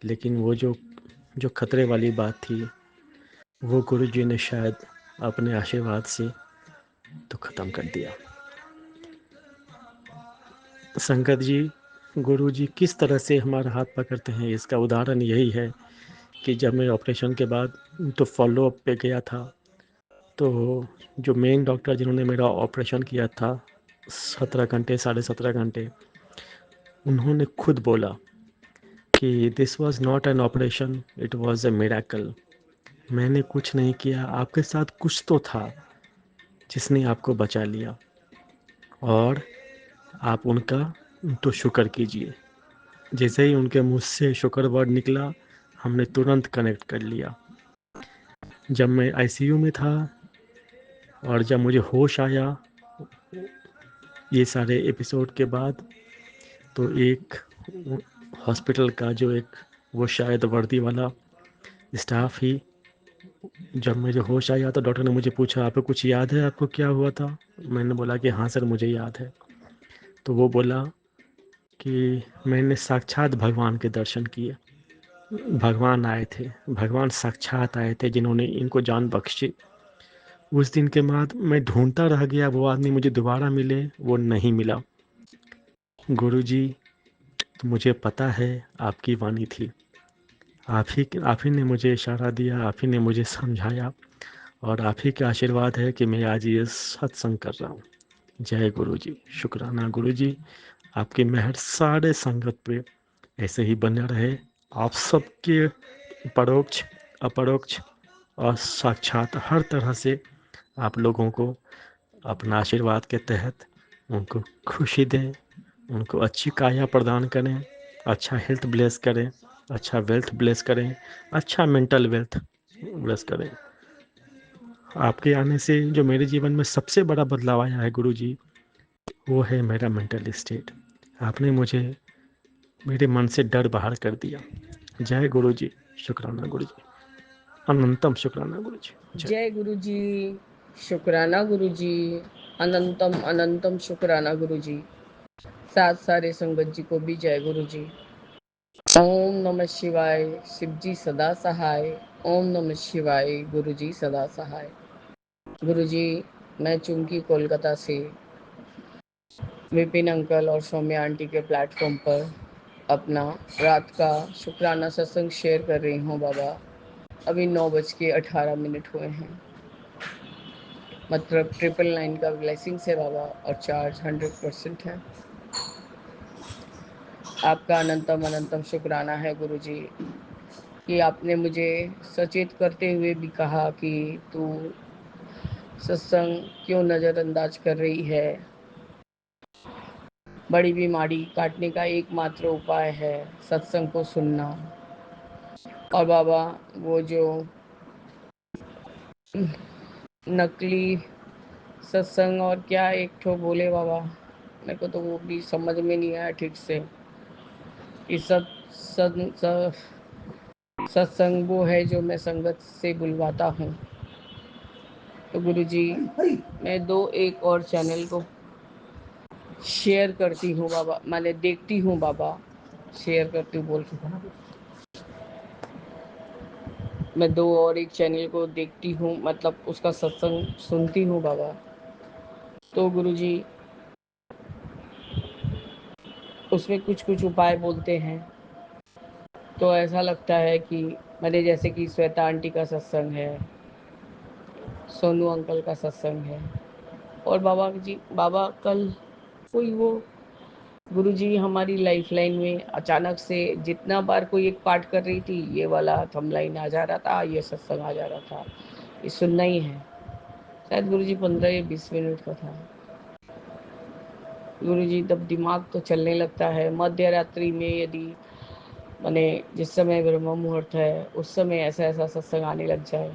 लेकिन वो जो खतरे वाली बात थी वो गुरुजी ने शायद अपने आशीर्वाद से तो ख़त्म कर दिया। संगत जी, गुरुजी किस तरह से हमारा हाथ पकड़ते हैं इसका उदाहरण यही है कि जब मैं ऑपरेशन के बाद तो फॉलोअप पे गया था, तो जो मेन डॉक्टर जिन्होंने मेरा ऑपरेशन किया था 17 घंटे, साढ़े 17 घंटे, उन्होंने खुद बोला कि this was not an operation, it was a miracle. मैंने कुछ नहीं किया, आपके साथ कुछ तो था जिसने आपको बचा लिया और आप उनका तो शुक्र कीजिए। जैसे ही उनके मुँह से शुक्र वर्ड निकला, हमने तुरंत कनेक्ट कर लिया। जब मैं आईसीयू में था और जब मुझे होश आया ये सारे एपिसोड के बाद, तो एक हॉस्पिटल का जो एक वो शायद वर्दी वाला स्टाफ ही, जब मुझे होश आया तो डॉक्टर ने मुझे पूछा आपको कुछ याद है, आपको क्या हुआ था? मैंने बोला कि हाँ सर मुझे याद है। तो वो बोला कि मैंने साक्षात भगवान के दर्शन किए, भगवान आए थे, भगवान साक्षात आए थे जिन्होंने इनको जान बख्शी। उस दिन के बाद मैं ढूंढता रह गया, वो आदमी मुझे दोबारा मिले, वो नहीं मिला। गुरुजी, तो मुझे पता है आपकी वाणी थी, आप ही ने मुझे इशारा दिया, आप ही ने मुझे समझाया और आप ही का आशीर्वाद है कि मैं आज ये सत्संग कर रहा हूँ। जय गुरुजी, शुक्राना गुरुजी, आपकी मेहर सारे संगत पे ऐसे ही बने रहे। आप सबके परोक्ष, अपरोक्ष और साक्षात हर तरह से आप लोगों को अपना आशीर्वाद के तहत उनको खुशी दें, उनको अच्छी काया प्रदान करें, अच्छा हेल्थ ब्लेस करें, अच्छा वेल्थ ब्लेस करें, अच्छा मेंटल वेल्थ ब्लेस करें। आपके आने से जो मेरे जीवन में सबसे बड़ा बदलाव आया है गुरुजी, वो है मेरा मेंटल स्टेट। आपने मुझे मेरे मन से डर बाहर कर दिया। जय गुरुजी, शुक्राना गुरुजी, अनंतम शुक्राना गुरुजी। जय गुरु जी, शुक्राना गुरु जी, अनंतम अनंतम शुक्राना गुरु जी। साथ सारे संगत जी को भी जय गुरु जी। ओम नमः शिवाय, शिव जी सदा सहाय। ओम नमः शिवाय, गुरु जी सदा सहाय। गुरु जी, मैं चुमकी कोलकाता से विपिन अंकल और सौम्या आंटी के प्लेटफॉर्म पर अपना रात का शुक्राना सत्संग शेयर कर रही हूँ बाबा। अभी 9:18 हुए हैं। मतलब 999 का ब्लेसिंग्स है बाबा और चार्ज 100% है। आपका अनंतम अनंतम शुक्राना है गुरु जी कि आपने मुझे सचेत करते हुए भी कहा कि तू सत्संग क्यों नज़रअंदाज कर रही है। बड़ी बीमारी काटने का एकमात्र उपाय है सत्संग को सुनना। और बाबा वो जो नकली सत्संग और क्या एक ठो बोले बाबा, मेरे को तो वो भी समझ में नहीं आया ठीक से। ये सत्संग वो है जो मैं संगत से बुलवाता हूँ। तो गुरुजी, मैं एक और चैनल को शेयर करती हूँ बाबा, मैंने देखती हूँ बाबा, शेयर करती हूँ बोल के मैं 2 और एक चैनल को देखती हूँ, मतलब उसका सत्संग सुनती हूँ बाबा। तो गुरुजी उसमें कुछ-कुछ उपाय बोलते हैं, तो ऐसा लगता है कि मैंने जैसे कि श्वेता आंटी का सत्संग है, सोनू अंकल का सत्संग है, और बाबा कल कोई वो गुरुजी हमारी लाइफलाइन में अचानक से जितना बार कोई एक पाठ कर रही थी, ये वाला थंब लाइन आ जा रहा था, ये सत्संग आ जा रहा था, ये सुनना ही है। शायद गुरुजी 15 या 20 मिनट का था। गुरुजी तब दिमाग तो चलने लगता है। मध्य रात्रि में यदि मैंने जिस समय ब्रह्म मुहूर्त है उस समय ऐसा ऐसा सत्संग आने लग जाए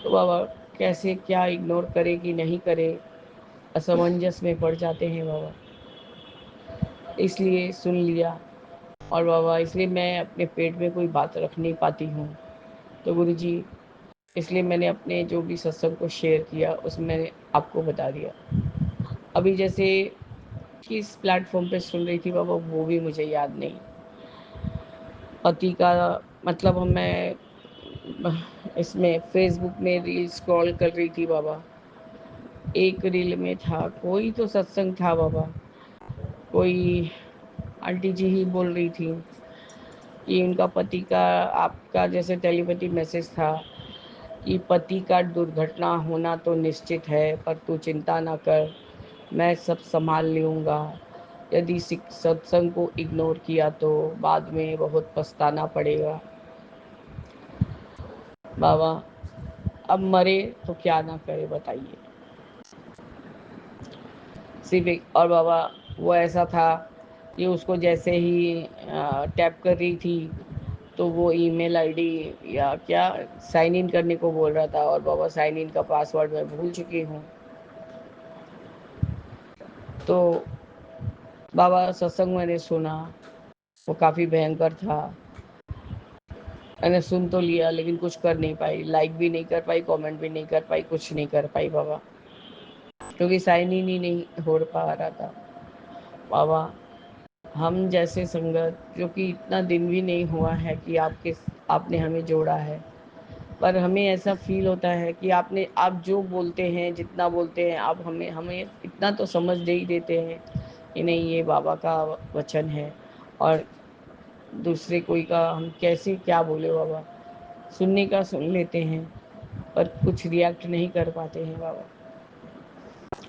तो बाबा कैसे क्या इग्नोर करे कि नहीं करे, असमंजस में पड़ जाते हैं बाबा। इसलिए सुन लिया, और बाबा इसलिए मैं अपने पेट में कोई बात रख नहीं पाती हूँ। तो गुरुजी इसलिए मैंने अपने जो भी सत्संग को शेयर किया उसमें आपको बता दिया। अभी जैसे किस प्लेटफॉर्म पे सुन रही थी बाबा वो भी मुझे याद नहीं। पति का मतलब मैं इसमें फेसबुक में रील स्क्रॉल कर रही थी बाबा, एक रील में था कोई तो सत्संग था बाबा, कोई आंटी जी ही बोल रही थी कि उनका पति का आपका जैसे टेलीपैथी मैसेज था कि पति का दुर्घटना होना तो निश्चित है, पर तू चिंता ना कर, मैं सब संभाल लूँगा। यदि सत्संग को इग्नोर किया तो बाद में बहुत पछताना पड़ेगा। बाबा अब मरे तो क्या ना करे बताइए। सिर्फ एक और बाबा वो ऐसा था कि उसको जैसे ही टैप कर रही थी तो वो ईमेल आईडी या क्या साइन इन करने को बोल रहा था, और बाबा साइन इन का पासवर्ड मैं भूल चुकी हूँ। तो बाबा सत्संग मैंने सुना, वो काफ़ी भयंकर था। मैंने सुन तो लिया लेकिन कुछ कर नहीं पाई, लाइक भी नहीं कर पाई, कमेंट भी नहीं कर पाई, कुछ नहीं कर पाई बाबा, क्योंकि साइन इन ही नहीं हो पा रहा था। बाबा हम जैसे संगत जो कि इतना दिन भी नहीं हुआ है कि आपने हमें जोड़ा है, पर हमें ऐसा फील होता है कि आप जो बोलते हैं जितना बोलते हैं आप हमें हमें इतना तो समझ दे ही देते हैं कि नहीं ये बाबा का वचन है, और दूसरे कोई का हम कैसे क्या बोले बाबा। सुनने का सुन लेते हैं पर कुछ रिएक्ट नहीं कर पाते हैं बाबा।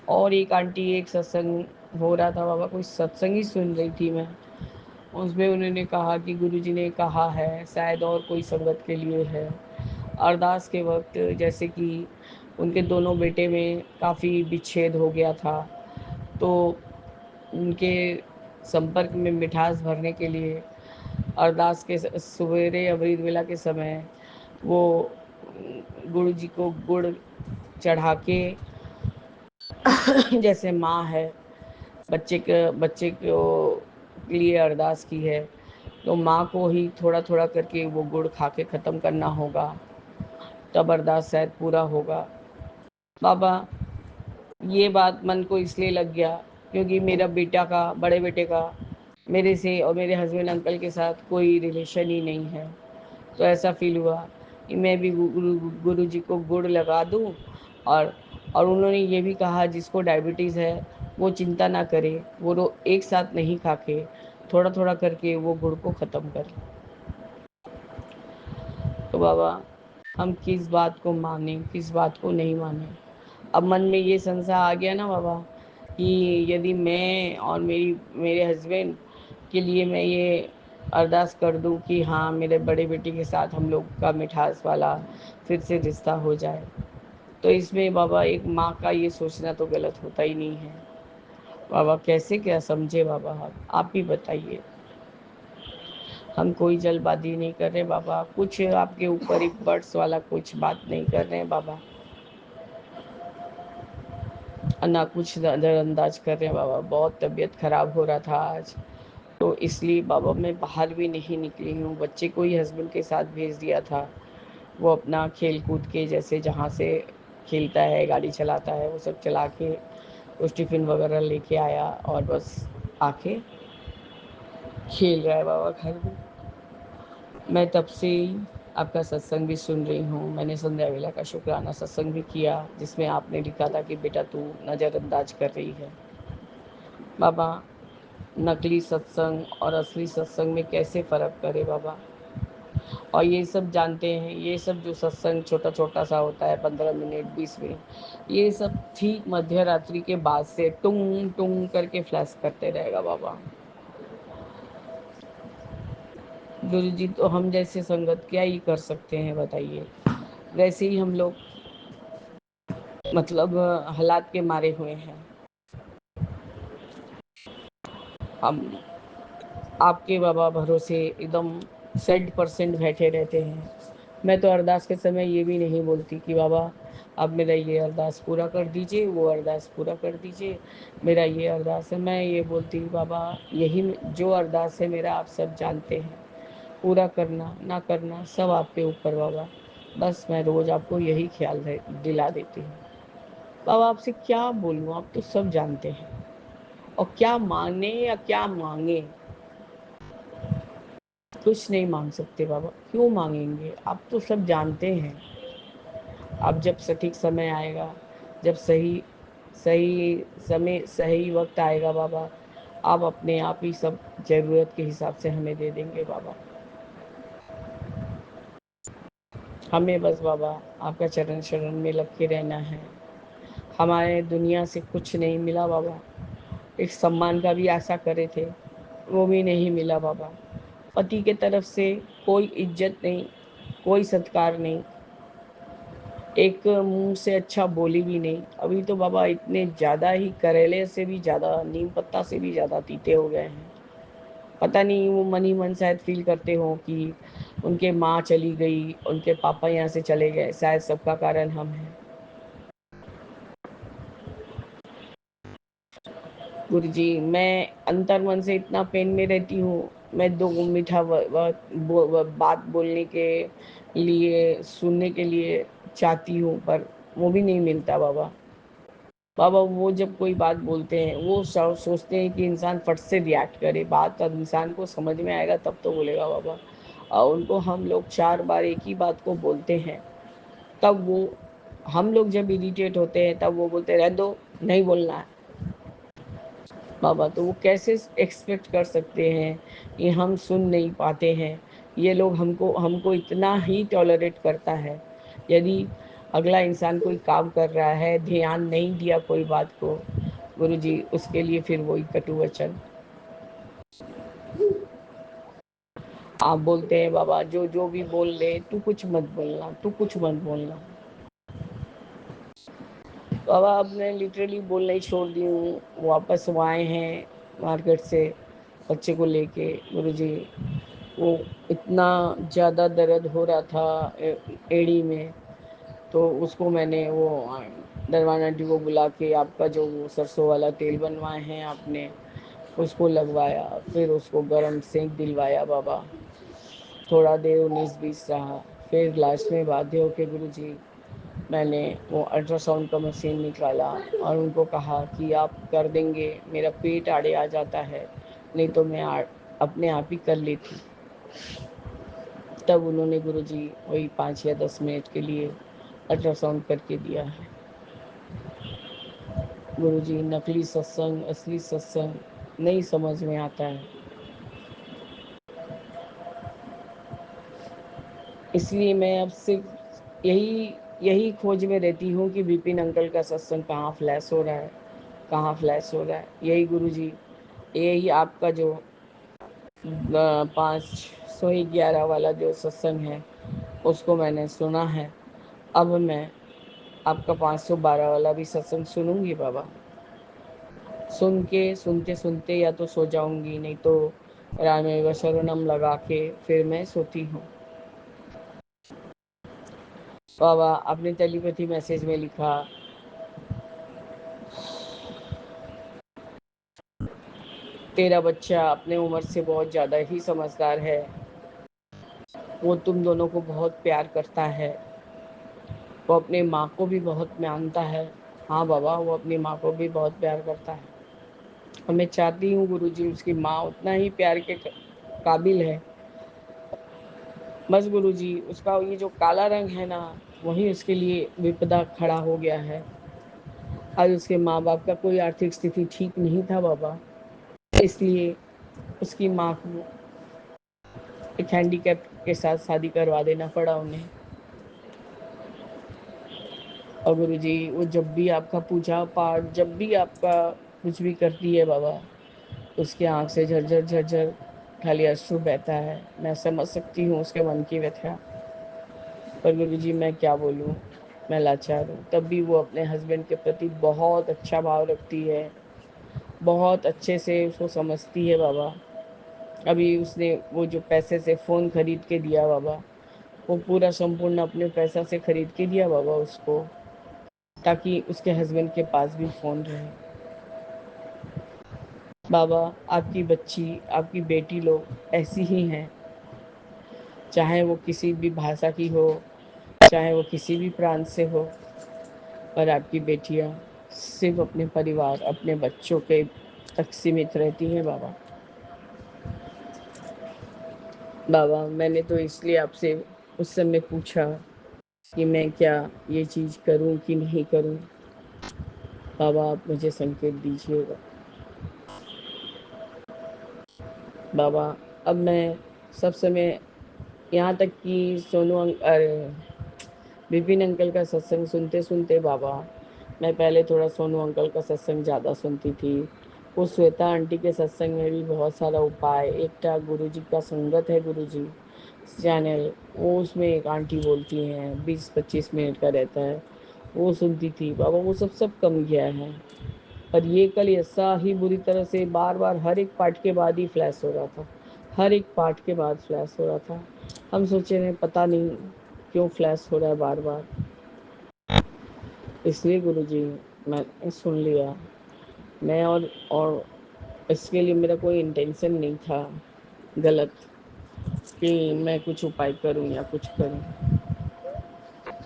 और एक आंटी एक सत्संग हो रहा था बाबा, कोई सत्संग ही सुन रही थी मैं, उसमें उन्होंने कहा कि गुरुजी ने कहा है शायद और कोई संगत के लिए है, अरदास के वक्त जैसे कि उनके दोनों बेटे में काफ़ी विच्छेद हो गया था, तो उनके संपर्क में मिठास भरने के लिए अरदास के सवेरे अमृत वेला के समय वो गुरु जी को गुड़ चढ़ा के जैसे माँ है बच्चे को लिए अरदास की है, तो माँ को ही थोड़ा थोड़ा करके वो गुड़ खा के ख़त्म करना होगा, तब अरदास शायद पूरा होगा। बाबा ये बात मन को इसलिए लग गया क्योंकि मेरा बड़े बेटे का मेरे से और मेरे हस्बैंड अंकल के साथ कोई रिलेशन ही नहीं है। तो ऐसा फील हुआ कि मैं भी गुरु जी को गुड़ लगा दूं, और उन्होंने ये भी कहा जिसको डायबिटीज़ है वो चिंता ना करे, वो एक साथ नहीं खा के थोड़ा थोड़ा करके वो गुड़ को ख़त्म कर। तो बाबा हम किस बात को माने किस बात को नहीं माने। अब मन में ये संशय आ गया ना बाबा कि यदि मैं और मेरे हस्बैंड के लिए मैं ये अरदास कर दूं कि हाँ मेरे बड़े बेटे के साथ हम लोग का मिठास वाला फिर से रिश्ता हो जाए, तो इसमें बाबा एक माँ का ये सोचना तो गलत होता ही नहीं है। बाबा कैसे क्या समझे बाबा, आप ही बताइए। हम कोई जल्दबाजी नहीं कर रहे बाबा, कुछ आपके ऊपर एक बर्ड्स वाला कुछ बात नहीं कर रहे हैं बाबा, ना कुछ नज़रअंदाज कर रहे हैं बाबा। बहुत तबीयत ख़राब हो रहा था आज, तो इसलिए बाबा मैं बाहर भी नहीं निकली हूँ। बच्चे को ही हस्बैंड के साथ भेज दिया था, वो अपना खेल कूद के जैसे जहाँ से खेलता है गाड़ी चलाता है वो सब चला के कुछ टिफ़िन वगैरह लेके आया और बस आके खेल रहा है बाबा घर में। मैं तब से आपका सत्संग भी सुन रही हूँ। मैंने संध्या वेला का शुक्राना सत्संग भी किया, जिसमें आपने लिखा था कि बेटा तू नज़रअंदाज कर रही है। बाबा, नकली सत्संग और असली सत्संग में कैसे फ़र्क करे बाबा? और ये सब जानते हैं, ये सब जो सत्संग छोटा छोटा सा होता है, 15 मिनट 20 मिनट, ये सब ठीक मध्य रात्रि के बाद से टुंग टुंग करके फ्लैश करते रहेगा बाबा। गुरु जी, तो हम जैसे संगत क्या ही कर सकते हैं बताइए। वैसे ही हम लोग मतलब हालात के मारे हुए हैं। हम आपके बाबा भरोसे एकदम 100% बैठे रहते हैं। मैं तो अरदास के समय ये भी नहीं बोलती कि बाबा आप मेरा ये अरदास पूरा कर दीजिए, वो अरदास पूरा कर दीजिए, मेरा ये अरदास है। मैं ये बोलती हूँ बाबा, यही जो अरदास है मेरा आप सब जानते हैं, पूरा करना ना करना सब आपके ऊपर बाबा। बस मैं रोज़ आपको यही ख्याल दिला देती हूँ। बाबा आपसे क्या बोलूँ, आप तो सब जानते हैं। और क्या मांगने या क्या मांगे, कुछ नहीं मांग सकते बाबा। क्यों मांगेंगे, आप तो सब जानते हैं। अब जब सटीक समय आएगा, जब सही सही समय सही वक्त आएगा बाबा, आप अपने आप ही सब ज़रूरत के हिसाब से हमें दे देंगे बाबा। हमें बस बाबा आपका चरण शरण में लग के रहना है। हमारे दुनिया से कुछ नहीं मिला बाबा। एक सम्मान का भी आशा करे थे, वो भी नहीं मिला बाबा। पति के तरफ से कोई इज्जत नहीं, कोई सत्कार नहीं, एक मुंह से अच्छा बोली भी नहीं। अभी तो बाबा इतने ज़्यादा ही करेले से भी ज़्यादा, नीम पत्ता से भी ज़्यादा तीते हो गए हैं। पता नहीं, वो मन ही मन शायद फील करते हो कि उनके माँ चली गई, उनके पापा यहाँ से चले गए, शायद सबका कारण हम हैं। गुरु जी, मैं अंतर मन से इतना पेन में रहती हूँ। मैं दो मीठा बात बोलने के लिए, सुनने के लिए चाहती हूँ, पर वो भी नहीं मिलता बाबा। बाबा वो जब कोई बात बोलते हैं, वो सोचते हैं कि इंसान फट से रिएक्ट करे, बात अब इंसान को समझ में आएगा तब तो बोलेगा बाबा। और उनको हम लोग 4 बार एक ही बात को बोलते हैं, तब वो, हम लोग जब इरिटेट होते हैं तब वो बोलते हैं रहने दो, नहीं बोलना है बाबा। तो वो कैसे एक्सपेक्ट कर सकते हैं कि हम सुन नहीं पाते हैं। ये लोग हमको हमको इतना ही टॉलरेट करता है। यदि अगला इंसान कोई काम कर रहा है, ध्यान नहीं दिया कोई बात को, गुरु जी उसके लिए फिर वही कटु वचन। आप बोलते हैं बाबा जो जो भी बोल ले, तू कुछ मत बोलना, तू कुछ मत बोलना। बाबा अब मैं लिटरली बोलना ही छोड़ दी हूँ। वापस वो आए हैं मार्केट से बच्चे को लेके। गुरुजी, वो इतना ज़्यादा दर्द हो रहा था एड़ी में, तो उसको मैंने वो दरवान आंटी को बुला के आपका जो वो सरसों वाला तेल बनवाए हैं आपने, उसको लगवाया, फिर उसको गर्म सेंक दिलवाया बाबा। थोड़ा देर 19-20 रहा, फिर लास्ट में बाध्य होके गुरुजी मैंने वो अल्ट्रासाउंड का मशीन निकाला और उनको कहा कि आप कर देंगे, मेरा पेट आड़े आ जाता है, नहीं तो मैं अपने आप ही कर लेती। तब उन्होंने गुरुजी वही 5 या 10 मिनट के लिए अल्ट्रासाउंड करके दिया है। गुरुजी, नकली सत्संग असली सत्संग नहीं समझ में आता है। इसलिए मैं अब सिर्फ यही खोज में रहती हूँ कि विपिन अंकल का सत्संग कहाँ फ्लैश हो रहा है, कहाँ फ्लैश हो रहा है। यही गुरुजी, यही आपका जो 511 वाला जो सत्संग है उसको मैंने सुना है। अब मैं आपका 512 वाला भी सत्संग सुनूंगी बाबा। सुन के सुनते सुनते या तो सो जाऊंगी, नहीं तो रामेव शरणम लगा के फिर मैं सोती हूँ। बाबा आपने टेलीपैथी मैसेज में लिखा, तेरा बच्चा अपने उम्र से बहुत ज़्यादा ही समझदार है, वो तुम दोनों को बहुत प्यार करता है, वो अपने माँ को भी बहुत मानता है। हाँ बाबा, वो अपनी माँ को भी बहुत प्यार करता है और मैं चाहती हूँ गुरुजी उसकी माँ उतना ही प्यार के काबिल है बस गुरुजी उसका ये जो काला रंग है ना, वही उसके लिए विपदा खड़ा हो गया है। आज उसके माँ बाप का कोई आर्थिक स्थिति ठीक नहीं था बाबा, इसलिए उसकी माँ को एक हैंडीकैप के साथ शादी करवा देना पड़ा उन्हें। और गुरुजी वो जब भी आपका पूजा पाठ, जब भी आपका कुछ भी करती है बाबा, उसके आँख से झरझर झरझर खाली अश्रु बहता है। मैं समझ सकती हूँ उसके मन की व्यथा, पर गुरुजी मैं क्या बोलूँ, मैं लाचार हूँ। तब भी वो अपने हस्बैंड के प्रति बहुत अच्छा भाव रखती है, बहुत अच्छे से उसको समझती है बाबा। अभी उसने वो जो पैसे से फ़ोन खरीद के दिया बाबा, वो पूरा संपूर्ण अपने पैसा से खरीद के दिया बाबा उसको, ताकि उसके हस्बैंड के पास भी फ़ोन रहे। बाबा आपकी बच्ची, आपकी बेटी लोग ऐसी ही हैं, चाहे वो किसी भी भाषा की हो, चाहे वो किसी भी प्रांत से हो, पर आपकी बेटियां सिर्फ अपने परिवार, अपने बच्चों के तक सीमित रहती हैं बाबा। बाबा मैंने तो इसलिए आपसे उस समय पूछा कि मैं क्या ये चीज़ करूं कि नहीं करूं। बाबा आप मुझे संकेत दीजिएगा। बाबा अब मैं सब समय, यहाँ तक कि अरे विपिन अंकल का सत्संग सुनते सुनते बाबा, मैं पहले थोड़ा सोनू अंकल का सत्संग ज़्यादा सुनती थी। उस श्वेता आंटी के सत्संग में भी बहुत सारा उपाय, एकटा गुरु जी का संगत है गुरु जी चैनल, वो उसमें एक आंटी बोलती हैं 20-25 मिनट का रहता है, वो सुनती थी बाबा। वो सब कम गया है, पर ये कल ऐसा ही बुरी तरह से बार बार हर एक पार्ट के बाद ही फ्लैश हो रहा था, हर एक पार्ट के बाद फ्लैश हो रहा था। हम सोचे रहे पता नहीं क्यों फ्लैश हो रहा है बार बार। इसलिए गुरुजी मैंने सुन लिया। मैं और इसके लिए मेरा कोई इंटेंशन नहीं था गलत कि मैं कुछ उपाय करूं या कुछ करूं।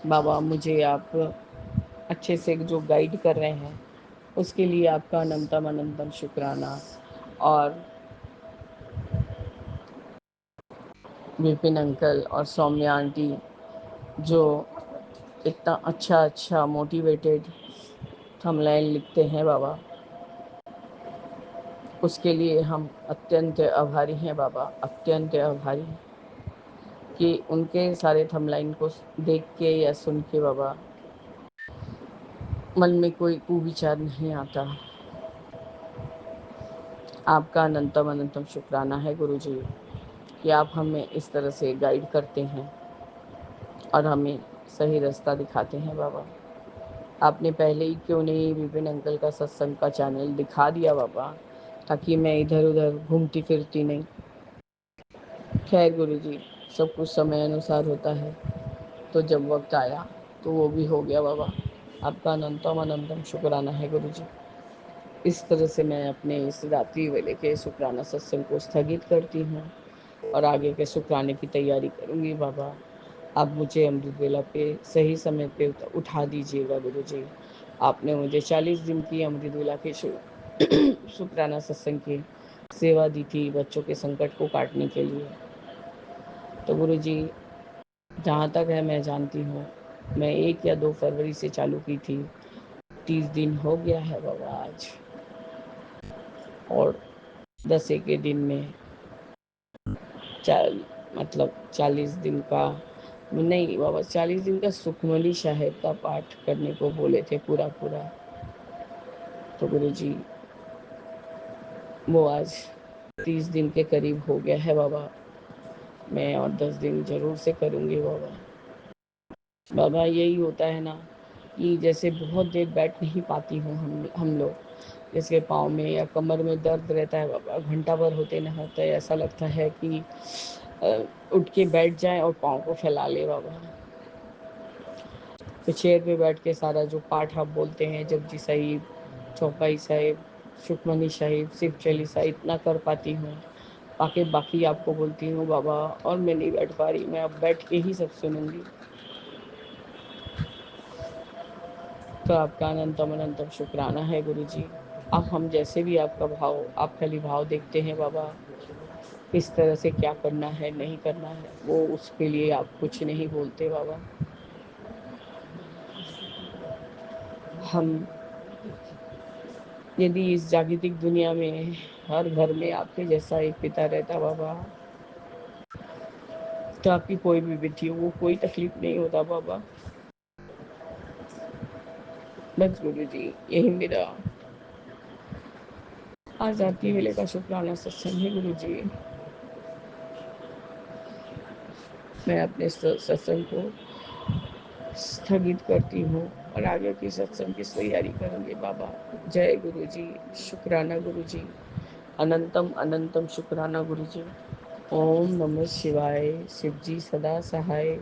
बाबा मुझे आप अच्छे से जो गाइड कर रहे हैं उसके लिए आपका अनंतम अनंतम शुक्राना। और विपिन अंकल और सौम्या आंटी जो इतना अच्छा अच्छा मोटिवेटेड थंबनेल लिखते हैं बाबा, उसके लिए हम अत्यंत आभारी हैं बाबा, अत्यंत आभारी कि उनके सारे थंबलाइन को देख के या सुन के बाबा मन में कोई कुविचार नहीं आता। आपका अनंतम अनंतम शुक्राना है गुरुजी कि आप हमें इस तरह से गाइड करते हैं और हमें सही रास्ता दिखाते हैं बाबा। आपने पहले ही क्यों नहीं विपिन अंकल का सत्संग का चैनल दिखा दिया बाबा, ताकि मैं इधर उधर घूमती फिरती नहीं। खैर गुरुजी सब कुछ समय अनुसार होता है, तो जब वक्त आया तो वो भी हो गया बाबा। आपका अनंतम अनंतम शुक्राना है गुरुजी। इस तरह से मैं अपने इस रात्रि वेले के शुक्राना सत्संग को स्थगित करती हूँ और आगे के शुक्राने की तैयारी करूँगी बाबा। आप मुझे अमृत वेला पे सही समय पे उठा दीजिएगा गुरुजी। आपने मुझे 40 दिन की अमृत वेला के शुक्राना सत्संग की सेवा दी थी बच्चों के संकट को काटने के लिए। तो गुरुजी जहाँ तक है मैं जानती हूँ, मैं 1 या 2 फरवरी से चालू की थी, 30 दिन हो गया है बाबा आज, और 10 के दिन में चाल मतलब 40 दिन का नहीं बाबा, 40 दिन का सुखमनी साहेब का पाठ करने को बोले थे पूरा पूरा। तो गुरुजी वो आज 30 दिन के करीब हो गया है बाबा। मैं और 10 दिन जरूर से करूँगी बाबा। बाबा यही होता है ना कि जैसे बहुत देर बैठ नहीं पाती हूँ हम लोग, जैसे पाँव में या कमर में दर्द रहता है बाबा, घंटा भर होते ना होते ऐसा लगता है कि उठ के बैठ जाए और पाँव को फैला ले बाबा। तो चेयर पे बैठ के सारा जो पाठ आप बोलते हैं, जपजी साहिब, चौपाई साहिब, सुखमनी साहिब, शिव चालीसा इतना कर पाती हूँ, बाकी बाकी आपको बोलती हूँ बाबा और मैं नहीं बैठ पा रही। मैं अब बैठ के ही सब सुनूंगी। तो आपका अनंतम अनंतम शुक्राना है गुरु जी। आप हम जैसे भी आपका भाव, आप खाली भाव देखते हैं बाबा। किस तरह से क्या करना है नहीं करना है, वो उसके लिए आप कुछ नहीं बोलते बाबा। हम यदि इस जागतिक दुनिया में हर घर में आपके जैसा एक पिता रहता बाबा, तो आपकी कोई भी बेटी हो वो कोई तकलीफ नहीं होता बाबा। बस गुरु जी, यही मेरा आज आती वेले का शुक्राना सत्संग है गुरु जी। मैं अपने सत्संग को स्थगित करती हूँ और आगे की सत्संग की तैयारी करूँगी बाबा। जय गुरु जी, शुक्राना गुरु जी, अनंतम अनंतम शुक्राना गुरु जी। ओम नमः शिवाय, शिव जी सदा सहाय।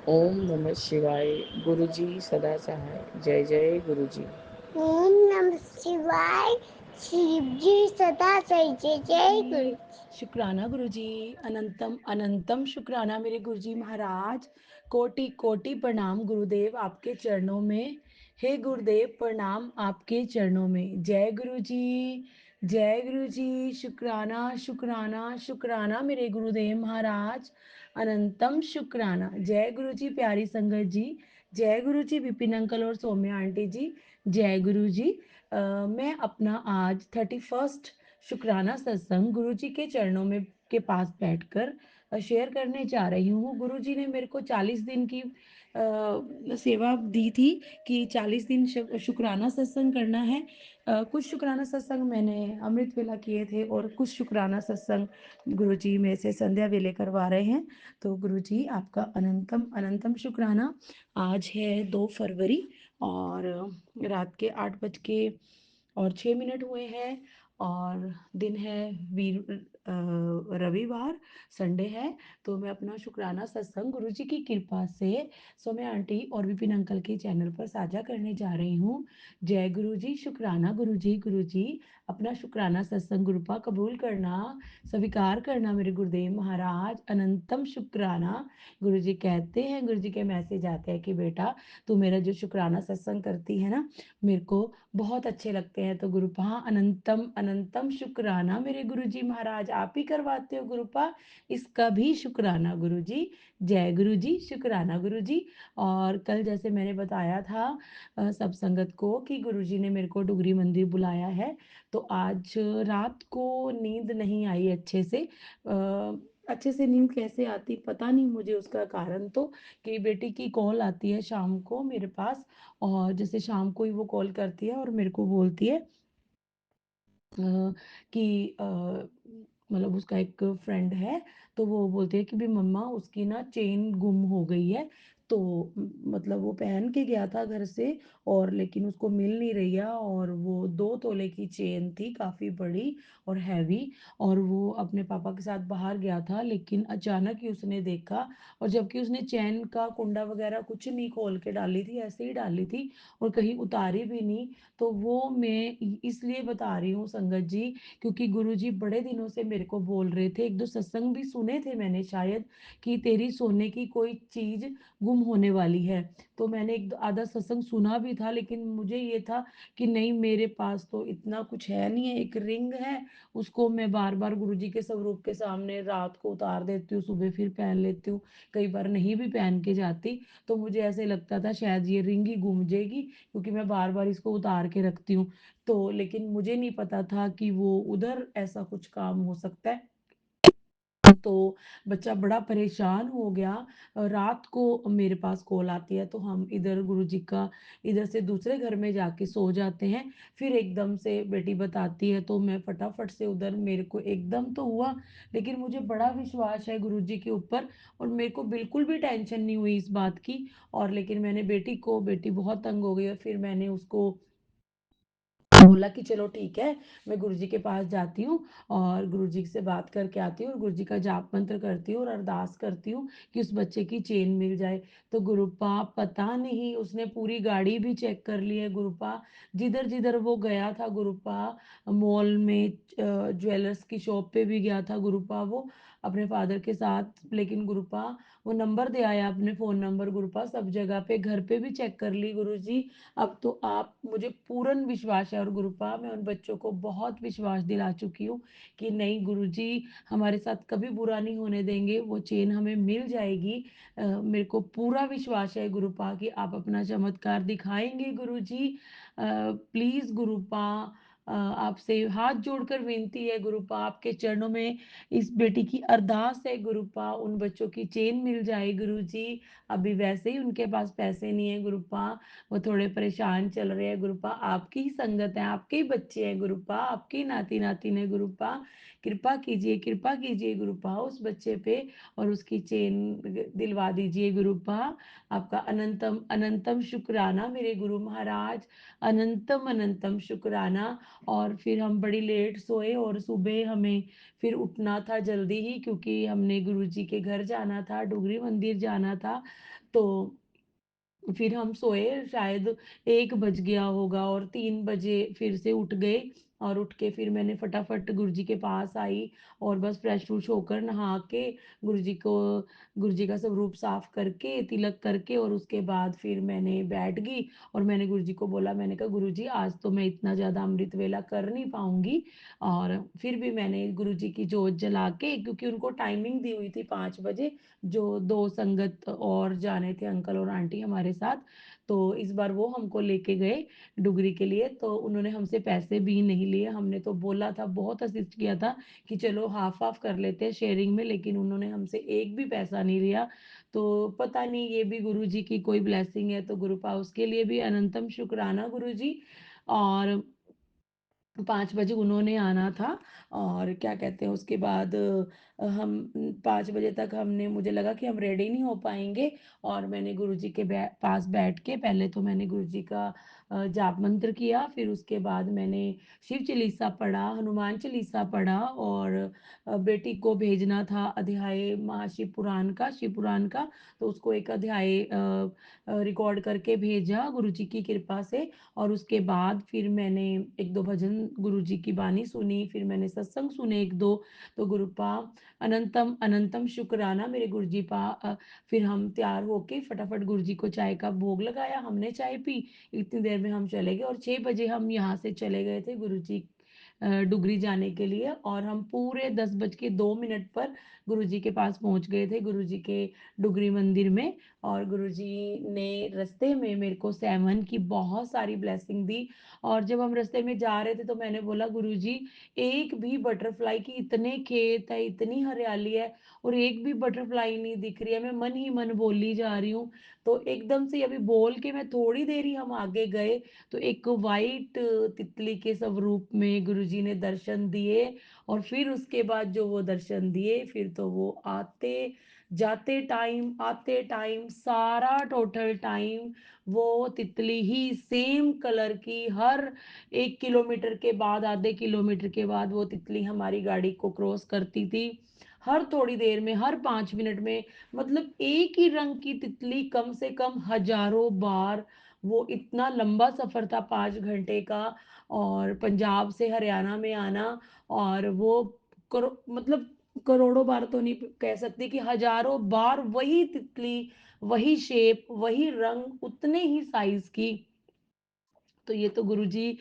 ओम नमः शिवाय, गुरु जी सदा सहाय। जय जय गुरु जी। ओम नमः शिवाय, शिव जी सदा सहाय। जय जय गुरु। शुक्राना गुरु जी, अनंतम अनंतम शुक्राना मेरे गुरु जी महाराज। कोटि कोटि प्रणाम गुरुदेव आपके चरणों में। हे गुरुदेव प्रणाम आपके चरणों में। जय गुरु जी, जय गुरु जी। शुक्राना शुक्राना शुक्राना मेरे गुरुदेव महाराज, अनंतम शुक्राना। जय गुरु जी प्यारी संगत जी, जय गुरु जी विपिन अंकल और सौम्या आंटी जी, जय गुरु जी। मैं अपना आज 31st शुक्राना सत्संग गुरु जी के चरणों में के पास बैठकर शेयर करने जा रही हूँ। गुरु जी ने मेरे को 40 दिन की सेवा दी थी कि 40 दिन शुक्राना सत्संग करना है। कुछ शुक्राना सत्संग मैंने अमृत वेला किए थे और कुछ शुक्राना सत्संग गुरु जी में से संध्या वेले करवा रहे हैं। तो गुरु जी आपका अनंतम अनंतम शुक्राना। आज है 2 फरवरी और रात के 8:06 हुए हैं और दिन है रविवार, संडे है। तो मैं अपना शुक्राना सत्संग गुरु जी की कृपा से सौम्या आंटी और विपिन अंकल के चैनल पर साझा करने जा रही हूँ। जय गुरु जी, शुक्राना गुरु जी। गुरु जी अपना शुक्राना सत्संग गुरुपा कबूल करना, स्वीकार करना मेरे गुरुदेव महाराज। अनंतम शुक्राना। गुरु जी कहते हैं, गुरु जी के मैसेज आते हैं कि बेटा तू मेरा जो शुक्राना सत्संग करती है ना, मेरे को बहुत अच्छे लगते हैं। तो गुरुपा अनंतम अनंतम शुक्राना मेरे गुरु जी महाराज, आप ही करवाते हो गुरुपा, इसका भी शुक्राना गुरु जी। जय गुरु जी, शुक्राना गुरु जी। और कल जैसे मैंने बताया था सब संगत को कि गुरु जी ने मेरे को डुगरी मंदिर बुलाया है, तो आज रात को नींद नहीं आई अच्छे से। अच्छे से नींद कैसे आती पता नहीं मुझे उसका कारण, तो कि बेटी की कॉल आती है शाम को मेरे पास, और जैसे शाम को ही वो कॉल करती है और मेरे को बोलती है कि मतलब उसका एक फ्रेंड है, तो वो बोलती है कि भी मम्मा उसकी ना चेन गुम हो गई है। तो मतलब वो पहन के गया था घर से और लेकिन उसको मिल नहीं रही है, और वो 2 तोले की चेन थी, काफ़ी बड़ी और हैवी। और वो अपने पापा के साथ बाहर गया था, लेकिन अचानक ही उसने देखा, और जबकि उसने चैन का कुंडा वगैरह कुछ नहीं खोल के डाली थी, ऐसे ही डाली थी और कहीं उतारी भी नहीं। तो वो मैं इसलिए बता रही हूँ संगत जी, क्योंकि गुरुजी बड़े दिनों से मेरे को बोल रहे थे, 1-2 सत्संग भी सुने थे मैंने शायद, कि तेरी सोने की कोई चीज़ गुम होने वाली है। तो मैंने एक आधा सत्संग सुना भी था, लेकिन मुझे ये था कि नहीं मेरे पास तो इतना कुछ है नहीं है। एक रिंग है, उसको मैं बार बार गुरुजी के स्वरूप के सामने रात को उतार देती हूँ, सुबह फिर पहन लेती हूँ, कई बार नहीं भी पहन के जाती। तो मुझे ऐसे लगता था शायद ये रिंग ही गुम जाएगी, क्योंकि मैं बार बार इसको उतार के रखती हूँ। तो लेकिन मुझे नहीं पता था कि वो उधर ऐसा कुछ काम हो सकता है। तो बच्चा बड़ा परेशान हो गया। रात को मेरे पास कॉल आती है, तो हम इधर गुरुजी का इधर से दूसरे घर में जाके सो जाते हैं। फिर एकदम से बेटी बताती है, तो मैं फटाफट से उधर, मेरे को एकदम तो हुआ, लेकिन मुझे बड़ा विश्वास है गुरुजी के ऊपर और मेरे को बिल्कुल भी टेंशन नहीं हुई इस बात की। और लेकिन मैंने बेटी बहुत तंग हो गई और फिर मैंने उसको बोला कि चलो ठीक है, मैं गुरुजी के पास जाती हूँ और गुरुजी से बात करके आती हूँ और गुरुजी का जाप मंत्र करती हूँ और अरदास करती हूँ कि उस बच्चे की चेन मिल जाए। तो गुरुपा पता नहीं, उसने पूरी गाड़ी भी चेक कर ली है गुरुपा, जिधर जिधर वो गया था गुरुपा, मॉल में ज्वेलर्स की शॉप पे भी गया था गुरुपा, वो अपने फादर के साथ, लेकिन गुरुपा वो नंबर दे आया, अपने फ़ोन नंबर गुरुपा सब जगह पे, घर पे भी चेक कर ली गुरुजी। अब तो आप मुझे पूर्ण विश्वास है, और गुरुपा मैं उन बच्चों को बहुत विश्वास दिला चुकी हूँ कि नहीं गुरुजी हमारे साथ कभी बुरा नहीं होने देंगे, वो चेन हमें मिल जाएगी। मेरे को पूरा विश्वास है गुरुपा कि आप अपना चमत्कार दिखाएँगे गुरुजी। प्लीज़ गुरुपा, आपसे हाथ जोड़कर विनती है गुरुपा, आपके चरणों में इस बेटी की अरदास है गुरुपा, उन बच्चों की चेन मिल जाए गुरुजी। अभी वैसे ही उनके पास पैसे नहीं है गुरुपा, वो थोड़े परेशान चल रहे हैं गुरुपा, आपकी ही संगत है, आपके ही बच्चे हैं गुरुपा, आपके ही नाती-नातिन है गुरुपा। कृपा कीजिए गुरुपा उस बच्चे पे, और उसकी चेन दिलवा दीजिए गुरुपा। आपका अनंतम अनंतम शुक्राना मेरे गुरु महाराज, अनंतम अनंतम शुक्राना। और फिर हम बड़ी लेट सोए, और सुबह हमें फिर उठना था जल्दी ही, क्योंकि हमने गुरुजी के घर जाना था, डुगरी मंदिर जाना था। तो फिर हम सोए, शायद 1 बज गया होगा, और 3 बजे फिर से उठ गए, और उठ के फिर मैंने फटाफट गुरुजी के पास आई, और बस फ्रेश-व्रेश होकर नहा के गुरुजी का स्वरूप साफ करके, तिलक करके, और उसके बाद फिर मैंने बैठ गई, और मैंने गुरुजी को बोला, मैंने कहा गुरुजी आज तो मैं इतना ज़्यादा अमृत वेला कर नहीं पाऊँगी। और फिर भी मैंने गुरुजी की जोत जला के, क्योंकि उनको टाइमिंग दी हुई थी 5 बजे, जो 2 संगत और जाने थे, अंकल और आंटी हमारे साथ। तो इस बार वो हमको लेके गए डुगरी के लिए, तो उन्होंने हमसे पैसे भी नहीं लिए। हमने तो बोला था, बहुत असिस्ट किया था कि चलो हाफ-हाफ कर लेते हैं शेयरिंग में, लेकिन उन्होंने हमसे एक भी पैसा नहीं लिया। तो पता नहीं, ये भी गुरुजी की कोई ब्लेसिंग है, तो गुरुपा उसके लिए भी अनंतम शुक्राना गुरुजी। और 5 बजे उन्होंने आना था, और क्या कहते हैं उसके बाद हम 5 बजे तक हमने, मुझे लगा कि हम रेडी नहीं हो पाएँगे, और मैंने गुरुजी के पास बैठ के पहले तो मैंने गुरुजी का जाप मंत्र किया, फिर उसके बाद मैंने शिव चालीसा पढ़ा, हनुमान चालीसा पढ़ा, और बेटी को भेजना था अध्याय महाशिव पुराण का, शिव पुराण का, तो उसको एक अध्याय रिकॉर्ड करके भेजा गुरुजी की कृपा से। और उसके बाद फिर मैंने 1-2 भजन गुरुजी की बानी सुनी, फिर मैंने सत्संग सुने 1-2, तो गुरुपा अनंतम अनंतम शुक्राना मेरे गुरुजी फिर हम तैयार होके फटाफट गुरुजी को चाय का भोग लगाया, हमने चाय पी, इतनी देर में हम चले गए, और 6 बजे हम यहाँ से चले गए थे गुरुजी डुगरी जाने के लिए, और हम पूरे 10 बज के 2 मिनट पर गुरुजी के पास पहुँच गए थे, गुरुजी के डुगरी मंदिर में। और गुरुजी ने रास्ते में मेरे को सेवन की बहुत सारी ब्लेसिंग दी, और जब हम रास्ते में जा रहे थे तो मैंने बोला गुरुजी एक भी बटरफ्लाई की, इतने खेत है, इतनी हरियाली है, और एक भी बटरफ्लाई नहीं दिख रही है, मैं मन ही मन बोली जा रही हूँ। तो एकदम से अभी बोल के मैं थोड़ी देर ही हम आगे गए, तो एक वाइट तितली के स्वरूप में गुरुजी ने दर्शन दिए, और फिर उसके बाद जो वो दर्शन दिए, फिर तो वो आते टाइम सारा टोटल टाइम वो तितली ही सेम कलर की, हर 1 किलोमीटर के बाद, आधे किलोमीटर के बाद वो तितली हमारी गाड़ी को क्रॉस करती थी। हर थोड़ी देर में, हर 5 मिनट में, मतलब एक ही रंग की तितली कम से कम हज़ारों बार। वो इतना लंबा सफ़र था 5 घंटे का, और पंजाब से हरियाणा में आना, और वो मतलब करोड़ों बार तो नहीं कह सकती, कि हजारों बार वही तितली, वही शेप, वही रंग, उतने ही साइज की। तो ये तो गुरुजी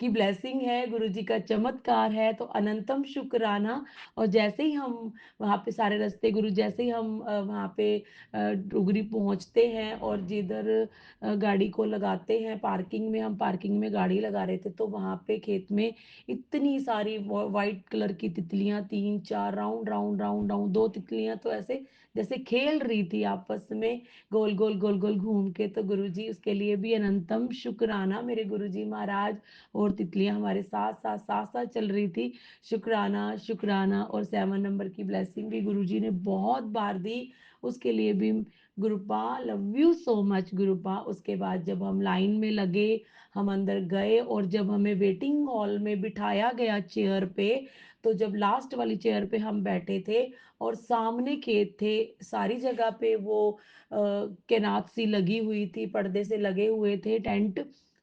की ब्लेसिंग है, गुरुजी का चमत्कार है, तो अनंतम शुक्राना। और जैसे ही हम वहाँ पे सारे रास्ते गुरु, जैसे ही हम वहाँ पे डुगरी पहुँचते हैं, और जिधर गाड़ी को लगाते हैं पार्किंग में, हम पार्किंग में गाड़ी लगा रहे थे, तो वहाँ पे खेत में इतनी सारी वाइट कलर की तितलियाँ, 3-4 राउंड राउंड राउंड राउंड, 2 तितलियाँ तो ऐसे जैसे खेल रही थी आपस में, गोल गोल गोल गोल घूम के। तो गुरुजी उसके लिए भी अनंतम शुक्राना मेरे गुरुजी महाराज, और तितलियां हमारे साथ साथ साथ साथ चल रही थी, शुक्राना शुक्राना। और 7 नंबर की ब्लेसिंग भी गुरुजी ने बहुत बार दी, उसके लिए भी गुरुपा लव यू सो मच गुरुपा। उसके बाद जब हम लाइन में लगे, हम अंदर गए, और जब हमें वेटिंग हॉल में बिठाया गया चेयर पे, तो जब लास्ट वाली चेयर पे हम बैठे थे, और सामने खेत थे, सारी जगह पे वो कैनात सी लगी हुई थी, पर्दे से लगे हुए थे टेंट,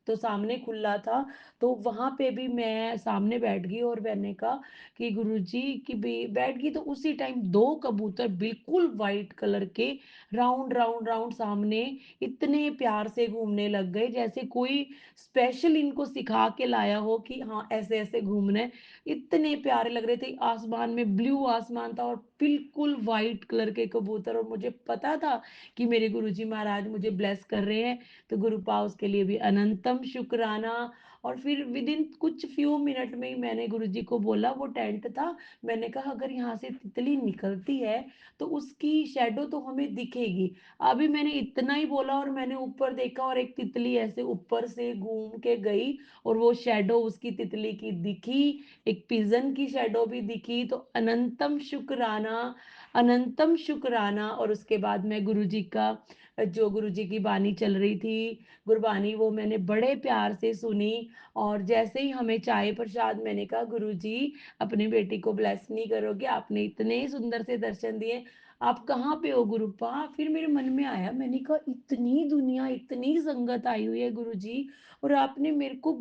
तो सामने खुला था, तो वहाँ पे भी मैं सामने बैठ गई और मैंने कहा कि गुरुजी कि बैठ गई, तो उसी टाइम 2 कबूतर बिल्कुल व्हाइट कलर के राउंड, राउंड, राउंड सामने इतने प्यार से घूमने लग गए, जैसे कोई स्पेशल इनको सिखा के लाया हो कि हाँ, ऐसे-ऐसे घूमना है। इतने प्यारे लग रहे थे, आसमान में ब्लू आसमान था और बिल्कुल व्हाइट कलर के कबूतर, और मुझे पता था कि मेरे गुरुजी महाराज मुझे ब्लेस कर रहे हैं, तो गुरुपा उसके लिए भी अनंतम शुक्राना। और फिर विदिन कुछ फ्यू मिनट में ही मैंने गुरुजी को बोला, वो टेंट था, मैंने कहा अगर यहाँ से तितली निकलती है तो उसकी शैडो तो हमें दिखेगी। अभी मैंने इतना ही बोला और मैंने ऊपर देखा और एक तितली ऐसे ऊपर से घूम के गई और वो शैडो उसकी तितली की दिखी, एक पिजन की शैडो भी दिखी। तो अनंतम शुक्राना, अनंतम शुक्राना। और उसके बाद मैं गुरुजी का जो गुरुजी की बानी चल रही थी, गुरबानी, वो मैंने बड़े प्यार से सुनी। और जैसे ही हमें चाय प्रसाद, मैंने कहा गुरुजी अपनी बेटी को ब्लेस नहीं करोगे, आपने इतने सुंदर से दर्शन दिए, आप कहाँ पे हो गुरुपा? फिर मेरे मन में आया, मैंने कहा इतनी दुनिया, इतनी संगत आई हुई है गुरुजी, और आपने मेरे को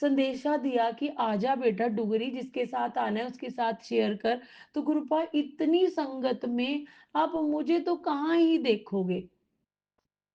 संदेशा दिया कि आजा बेटा डुगरी, जिसके साथ आना है उसके साथ शेयर कर। तो गुरुपा इतनी संगत में आप मुझे तो कहाँ ही देखोगे,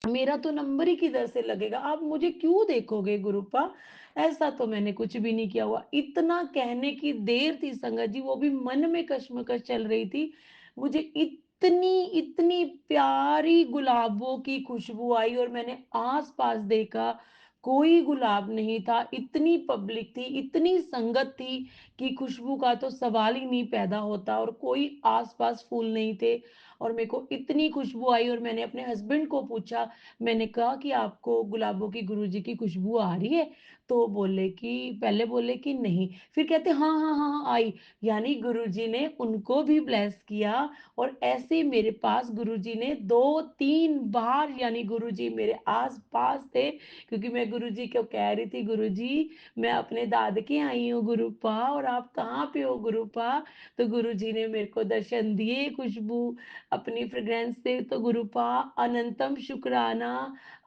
मेरा तो नंबर ही किधर से लगेगा, आप मुझे क्यों देखोगे गुरुपा? ऐसा तो मैंने कुछ भी नहीं किया हुआ। इतना कहने की देर थी संगत जी, वो भी मन में कश्मकश चल रही थी। मुझे इतनी इतनी प्यारी गुलाबों की खुशबू आई और मैंने आस-पास देखा, कोई गुलाब नहीं था। इतनी पब्लिक थी, इतनी संगत थी कि खुशबू का तो सवाल ही नहीं पैदा होता, और कोई आस-पास फूल नहीं थे। और मेरे को इतनी खुशबू आई और मैंने अपने हस्बैंड को पूछा, मैंने कहा कि आपको गुलाबों की गुरुजी की खुशबू आ रही है? तो बोले कि पहले बोले कि नहीं, फिर कहते हाँ, हाँ, हाँ, हाँ, आई। यानी गुरुजी ने उनको भी ब्लेस किया। और ऐसे मेरे पास गुरुजी ने 2-3 बार, यानी गुरुजी मेरे आस-पास थे, क्योंकि मैं गुरुजी को कह रही थी, गुरुजी मैं अपने दादके आई हूँ गुरुपा, और आप कहाँ पे हो गुरुपा? तो गुरुजी ने मेरे को दर्शन दिए खुशबू अपनी फ्रेग्रेंस से। तो गुरुपा अनंतम शुक्राना,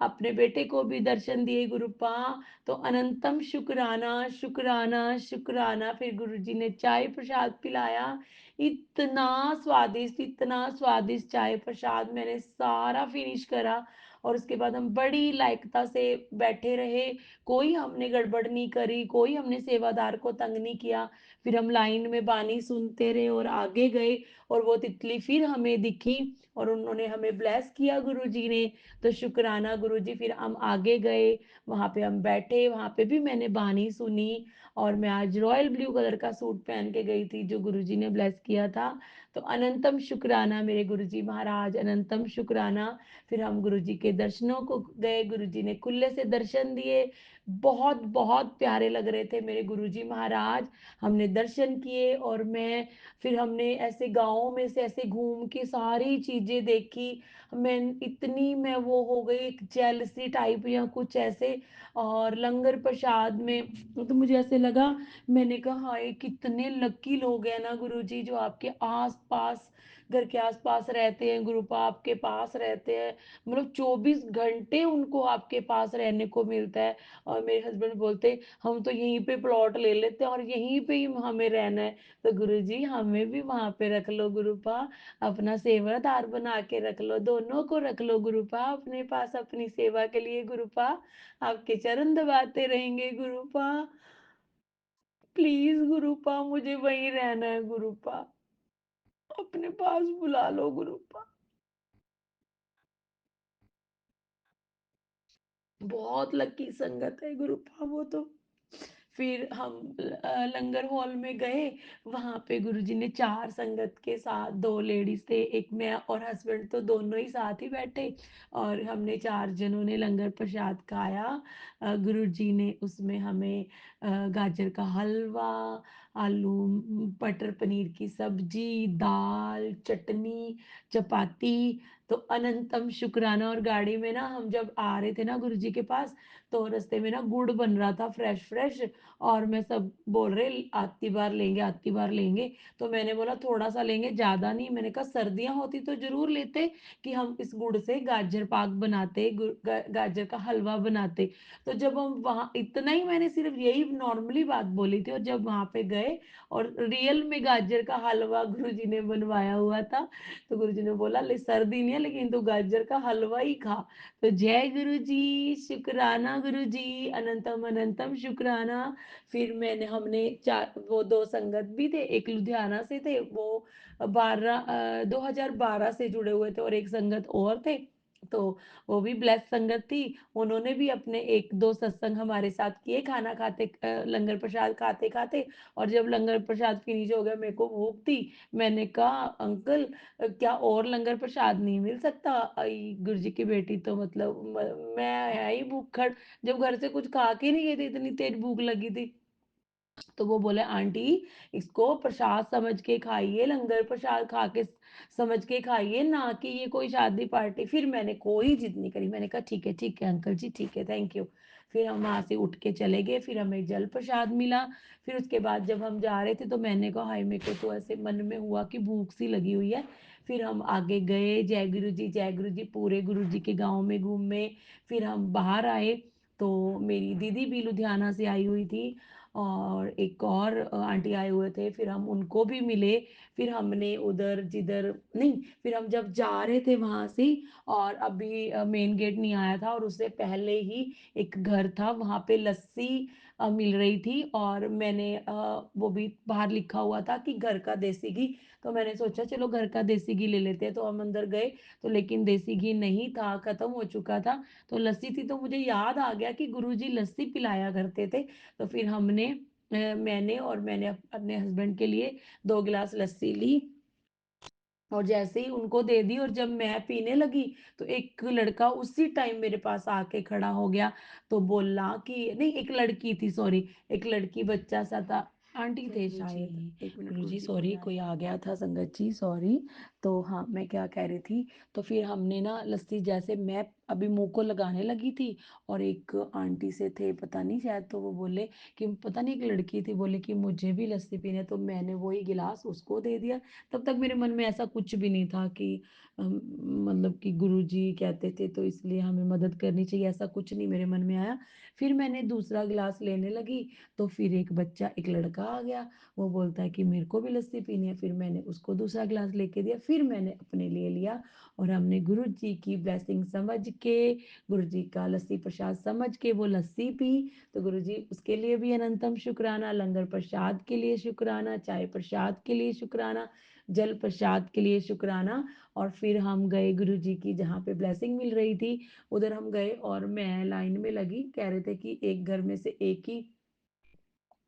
अपने बेटे को भी दर्शन दिए गुरुपा, तो अनंतम शुक्राना, शुक्राना, शुक्राना। फिर गुरुजी ने चाय प्रसाद पिलाया, इतना स्वादिष्ट चाय प्रसाद, मैंने सारा फिनिश करा। और उसके बाद हम बड़ी लायकता से बैठे रहे, कोई हमने गड़बड़ नहीं करी, कोई हमने सेवादार को तंग नहीं किया। फिर हम लाइन में बानी सुनते रहे और आगे गए, और वो तितली फिर हमें दिखी और उन्होंने हमें ब्लेस किया गुरुजी ने। तो शुक्राना गुरुजी। फिर हम आगे गए, वहाँ पे हम बैठे, वहाँ पे भी मैंने बानी सुनी। और मैं आज रॉयल ब्लू कलर का सूट पहन के गई थी जो गुरुजी ने ब्लेस किया था। तो अनंतम शुक्राना मेरे गुरुजी महाराज, अनंतम शुक्राना। फिर हम गुरुजी के दर्शनों को गए, गुरुजी ने खुले से दर्शन दिए, बहुत बहुत प्यारे लग रहे थे मेरे गुरुजी महाराज। हमने दर्शन किए और फिर हमने ऐसे गाँव में से ऐसे घूम के सारी चीज़ें देखी। मैं वो हो गई, एक जेलसी टाइप या कुछ ऐसे। और लंगर प्रसाद में तो मुझे ऐसे लगा, मैंने कहा हाय कितने लकी लोग हैं ना गुरुजी, जो आपके आस-पास, घर के आस-पास रहते हैं, गुरुपा आपके पास रहते हैं। मतलब 24 घंटे उनको आपके पास रहने को मिलता है। और मेरे हस्बैंड बोलते, हम तो यहीं पे प्लॉट ले लेते हैं और यहीं पे ही हमें रहना है। तो गुरुजी हमें भी वहां पे रख लो गुरुपा, अपना सेवादार बना के रख लो, दोनों को रख लो गुरुपा अपने पास अपनी सेवा के लिए गुरुपा, आपके चरण दबाते रहेंगे गुरुपा, प्लीज गुरुपा मुझे वहीं रहना है गुरुपा, अपने पास बुला लो गुरुपा। बहुत लकी संगत है गुरुपा वो तो। फिर हम लंगर हॉल में गए, वहाँ पे गुरुजी ने 4 संगत के साथ, 2 लेडीज़ थे, एक मैं और हस्बैंड, तो दोनों ही साथ ही बैठे और हमने 4 जनों ने लंगर प्रसाद खाया। गुरुजी ने उसमें हमें गाजर का हलवा, आलू मटर पनीर की सब्जी, दाल, चटनी, चपाती, तो अनंतम शुक्राना। और गाड़ी में ना हम जब आ रहे थे ना गुरुजी के पास, तो रास्ते में ना गुड़ बन रहा था फ्रेश फ्रेश, और मैं सब बोल रहे आती बार लेंगे, आती बार लेंगे। तो मैंने बोला थोड़ा सा लेंगे, ज्यादा नहीं। मैंने कहा सर्दियां होती तो जरूर लेते, कि हम इस गुड़ से गाजर पाक बनाते, गाजर का हलवा बनाते। तो जब हम वहां, इतना ही मैंने सिर्फ यही नॉर्मली बात बोली थी, और जब वहां पे गए और रियल में गाजर का हलवा गुरुजी ने बनवाया हुआ था, तो गुरुजी ने बोला ले सर्दी नहीं है लेकिन तू गाजर का हलवा ही खा। तो जय गुरुजी, शुक्राना गुरुजी, अनंतम अनंतम शुक्राना। फिर मैंने हमने चार, वो दो संगत भी थे, एक लुधियाना से थे, वो 2012 से जुड़े हुए थे, और एक संगत और थे, तो वो भी ब्लेस संगत थी। उन्होंने भी अपने एक दो सत्संग हमारे साथ किए, खाना खाते लंगर प्रसाद खाते खाते। और जब लंगर प्रसाद फिनिश हो गया, मेरे को भूख थी, मैंने कहा अंकल क्या और लंगर प्रसाद नहीं मिल सकता? आई गुरुजी की बेटी तो मतलब मैं है ही भूखड़, जब घर से कुछ खा के नहीं गई थी, इतनी तेज भूख लगी थी। तो वो बोले आंटी इसको प्रसाद समझ के खाइए, लंगर प्रसाद खा के समझ के खाइए, ना कि ये कोई शादी पार्टी। फिर मैंने कोई जिद नहीं करी, मैंने कहा ठीक है अंकल जी, ठीक है, थैंक यू। फिर हम वहां से उठ के चले गए, फिर हमें जल प्रसाद मिला। फिर उसके बाद जब हम जा रहे थे, तो मैंने कहा हाय, मेरे को तो ऐसे मन में हुआ कि भूख सी लगी हुई है। फिर हम आगे गए, जय गुरु जी जय गुरु जी, पूरे गुरु जी के गाँव में घूमे। फिर हम बाहर आए, तो मेरी दीदी भी लुधियाना से आई हुई थी, और एक और आंटी आए हुए थे, फिर हम उनको भी मिले। फिर हमने उधर जिधर नहीं, फिर हम जब जा रहे थे वहां से, और अभी मेन गेट नहीं आया था, और उससे पहले ही एक घर था, वहां पे लस्सी मिल रही थी, और मैंने वो भी बाहर लिखा हुआ था कि घर का देसी घी। तो मैंने सोचा चलो घर का देसी घी ले लेते हैं, तो हम अंदर गए, तो लेकिन देसी घी नहीं था, खत्म हो चुका था। तो लस्सी थी, तो मुझे याद आ गया कि गुरुजी लस्सी पिलाया करते थे। तो फिर मैंने अपने हस्बैंड के लिए 2 गिलास लस्सी ली, और जैसे ही उनको दे दी, और जब मैं पीने लगी, तो एक लड़का उसी टाइम मेरे पास आके खड़ा हो गया। तो बोला कि नहीं, एक लड़की थी, सॉरी, एक लड़की, बच्चा सा था, आंटी जय थे गुरु जी। शायद। एक मिनट गुरु गुरुजी, जी कोई सॉरी, कोई आया आ था। गया था संगत जी, सॉरी। तो हाँ, मैं क्या कह रही थी। तो फिर हमने ना लस्सी, जैसे मैं अभी मुंह को लगाने लगी थी, और एक आंटी से थे, पता नहीं शायद, तो वो बोले कि पता नहीं, एक लड़की थी, बोले कि मुझे भी लस्सी पीना है, तो मैंने वही गिलास उसको दे दिया। तब तक मेरे मन में ऐसा कुछ भी नहीं था कि मतलब कि गुरुजी कहते थे तो इसलिए हमें मदद करनी चाहिए, ऐसा कुछ नहीं मेरे मन में आया। फिर मैंने दूसरा गिलास लेने लगी, तो फिर एक बच्चा, एक लड़का आ गया, वो बोलता है कि मेरे को भी लस्सी पीनी है। फिर मैंने उसको दूसरा गिलास लेके दिया, फिर मैंने अपने लिए लिया, और हमने गुरु जी की ब्लेसिंग समझ के, गुरु जी का लस्सी प्रसाद समझ के वो लस्सी पी। तो गुरु जी उसके लिए भी अनंतम शुक्राना, लंगर प्रसाद के लिए शुक्राना, चाय प्रसाद के लिए शुक्राना, जल प्रसाद के लिए शुक्राना। और फिर हम गए गुरु जी की जहाँ पे ब्लेसिंग मिल रही थी, उधर हम गए, और मैं लाइन में लगी, कह रहे थे कि एक घर में से एक ही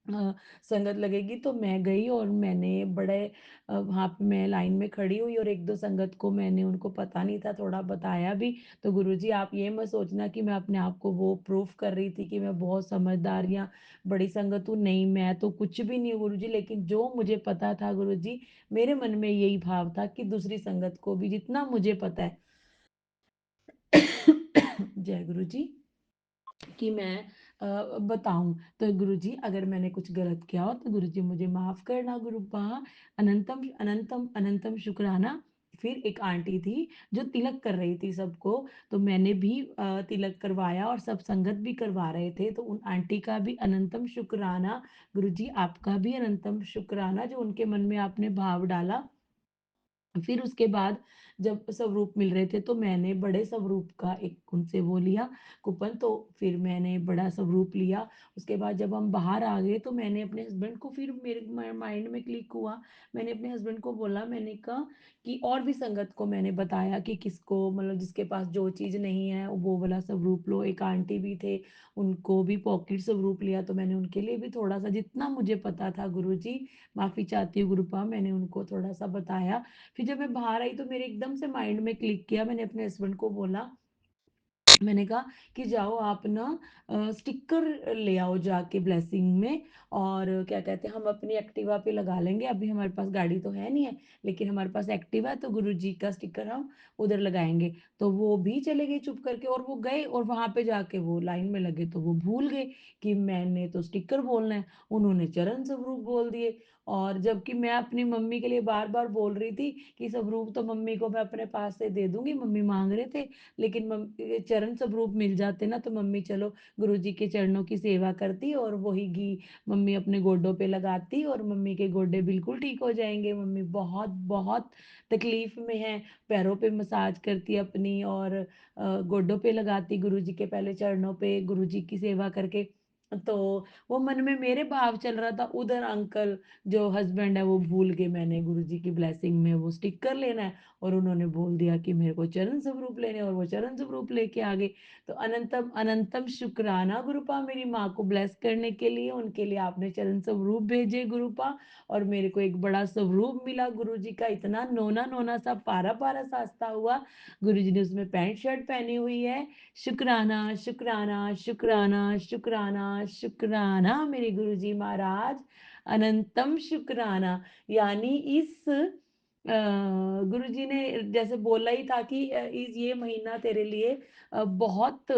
संगत लगेगी, तो मैं गई, और मैंने बड़े वहां पे मैं लाइन में खड़ी हुई, और एक दो संगत को मैंने, उनको पता नहीं था, थोड़ा बताया भी। तो गुरुजी आप ये मत सोचना कि मैं अपने आप को वो प्रूफ कर रही थी कि मैं बहुत समझदार या बड़ी संगत हूँ, नहीं, मैं तो कुछ भी नहीं हूँ गुरुजी। लेकिन जो मुझे पता था गुरुजी, मेरे मन में यही भाव था कि दूसरी संगत को भी जितना मुझे पता है जय गुरु जी, कि मैं बताऊं। तो गुरुजी अगर मैंने कुछ गलत किया हो, तो गुरुजी मुझे माफ करना गुरुपा। अनंतम अनंतम अनंतम शुक्राना। फिर एक आंटी थी जो तिलक कर रही थी सबको, तो मैंने भी तिलक करवाया, और सब संगत भी करवा रहे थे, तो उन आंटी का भी अनंतम शुक्राना। गुरुजी आपका भी अनंतम शुक्राना, जो उनके मन में आपने भाव डाला। फिर उसके बाद जब स्वरूप मिल रहे थे, तो मैंने बड़े स्वरूप का एक उनसे वो लिया कूपन, तो फिर मैंने बड़ा स्वरूप लिया। उसके बाद जब हम बाहर आ गए, तो मैंने अपने हस्बैंड को, फिर मेरे माइंड में क्लिक हुआ, मैंने अपने हस्बैंड को बोला, मैंने कहा कि और भी संगत को मैंने बताया कि किसको, मतलब जिसके पास जो चीज़ नहीं है वो वाला स्वरूप लो। एक आंटी भी थे, उनको भी पॉकेट स्वरूप लिया, तो मैंने उनके लिए भी थोड़ा सा, जितना मुझे पता था गुरु जी, माफ़ी चाहती हूँ गुरुपा, मैंने उनको थोड़ा सा बताया। फिर जब मैं बाहर आई, तो मेरे एकदम से माइंड में क्लिक किया, मैंने अपने हस्बैंड को बोला मैंने कहा कि जाओ आप ना स्टिकर ले आओ जाके ब्लेसिंग में, और क्या कहते हैं हम अपनी एक्टिवा पे लगा लेंगे, अभी हमारे पास गाड़ी तो है नहीं है, लेकिन हमारे पास एक्टिवा है, तो गुरु जी का स्टिकर हम उधर लगाएंगे। तो वो भी चले गए चुप करके, और वो गए और वहां पे जाके वो लाइन में लगे, तो वो भूल गए कि मैंने तो स्टिकर बोलना है, उन्होंने चरण स्वरूप बोल दिए। और जबकि मैं अपनी मम्मी के लिए बार बार बोल रही थी कि स्वरूप तो मम्मी को मैं अपने पास से दे दूंगी, मम्मी मांग रहे थे, लेकिन चरण स्वरूप मिल जाते ना तो मम्मी चलो गुरु जी के चरणों की सेवा करती, और वही घी मम्मी अपने गोडों पे लगाती, और मम्मी के गोडे बिल्कुल ठीक हो जाएंगे। मम्मी बहुत बहुत तकलीफ में है, पैरों पे मसाज करती अपनी, और गोडों पे लगाती गुरु जी के पहले चरणों पे गुरु जी की सेवा करके। तो वो मन में मेरे भाव चल रहा था, उधर अंकल जो हस्बैंड है वो भूल गए मैंने गुरु जी की ब्लेसिंग में वो स्टिकर लेना है, और उन्होंने बोल दिया कि मेरे को चरण स्वरूप लेने, और वो चरण स्वरूप लेके आ गए। तो अनंतम अनंतम शुक्राना गुरुपा, मेरी माँ को ब्लेस करने के लिए, उनके लिए आपने चरण स्वरूप भेजे गुरुपा, और मेरे को एक बड़ा स्वरूप मिला गुरु जी का, इतना नोना नोना सा पारा पारा सास्ता हुआ, गुरु जी ने उसमें पैंट शर्ट पहनी हुई है। शुक्राना शुक्राना शुक्राना शुक्राना शुक्राना मेरे गुरु जी महाराज, अनंतम शुक्राना। यानी इस गुरु जी ने जैसे बोला ही था कि इस ये महीना तेरे लिए बहुत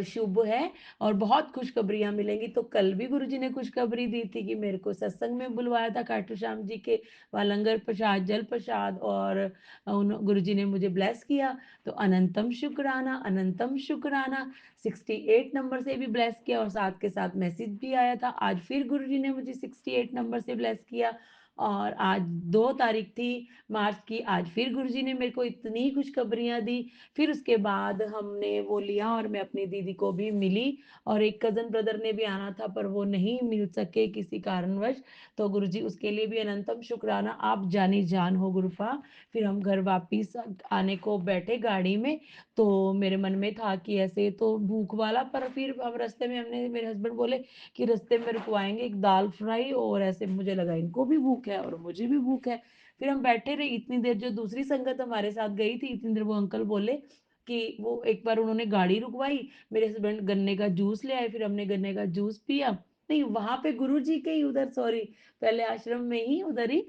शुभ है और बहुत खुशखबरियां मिलेंगी। तो कल भी गुरुजी ने खुशखबरी दी थी कि मेरे को सत्संग में बुलवाया था खाटू श्याम जी के, वहाँ लंगर प्रसाद जल प्रसाद, और उन गुरुजी ने मुझे ब्लेस किया। तो अनंतम शुक्राना, अनंतम शुक्राना। 68 नंबर से भी ब्लेस किया, और साथ के साथ मैसेज भी आया था, आज फिर गुरुजी ने मुझे 68 नंबर से ब्लेस किया। और आज 2 तारीख थी मार्च की, आज फिर गुरुजी ने मेरे को इतनी खुशखबरियां दी। फिर उसके बाद हमने वो लिया, और मैं अपनी दीदी को भी मिली, और एक कजन ब्रदर ने भी आना था पर वो नहीं मिल सके किसी कारणवश। तो गुरुजी उसके लिए भी अनंतम शुक्राना, आप जानी जान हो गुरुपा। फिर हम घर वापिस आने को बैठे गाड़ी में, तो मेरे मन में था कि ऐसे तो भूख वाला, पर फिर हम रास्ते में हमने मेरे हस्बैंड बोले कि रास्ते में रुकवाएंगे एक दाल फ्राई, और ऐसे मुझे लगा इनको भी भूख है और मुझे भी भूख है। फिर हम बैठे रहे इतनी देर, जो दूसरी संगत हमारे साथ गई थी इतनी देर वो अंकल बोले कि वो एक बार उन्होंने गाड़ी रुकवाई, मेरे हस्बैंड गन्ने का जूस ले आए, फिर हमने गन्ने का जूस पिया। नहीं, वहां पे गुरु जी के ही उधर, सॉरी, पहले आश्रम में ही उधर ही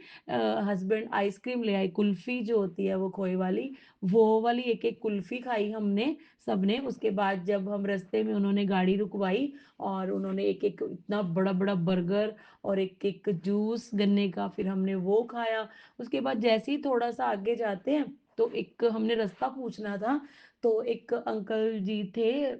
हस्बैंड आइसक्रीम ले आए, कुल्फी जो होती है वो खोए वाली, वो वाली एक एक कुल्फी खाई हमने सबने। उसके बाद जब हम रास्ते में उन्होंने गाड़ी रुकवाई, और उन्होंने एक एक इतना बड़ा बड़ा बर्गर और एक एक जूस गन्ने का, फिर हमने वो खाया। उसके बाद जैसे ही थोड़ा सा आगे जाते हैं, तो एक हमने रास्ता पूछना था, तो एक अंकल जी थे,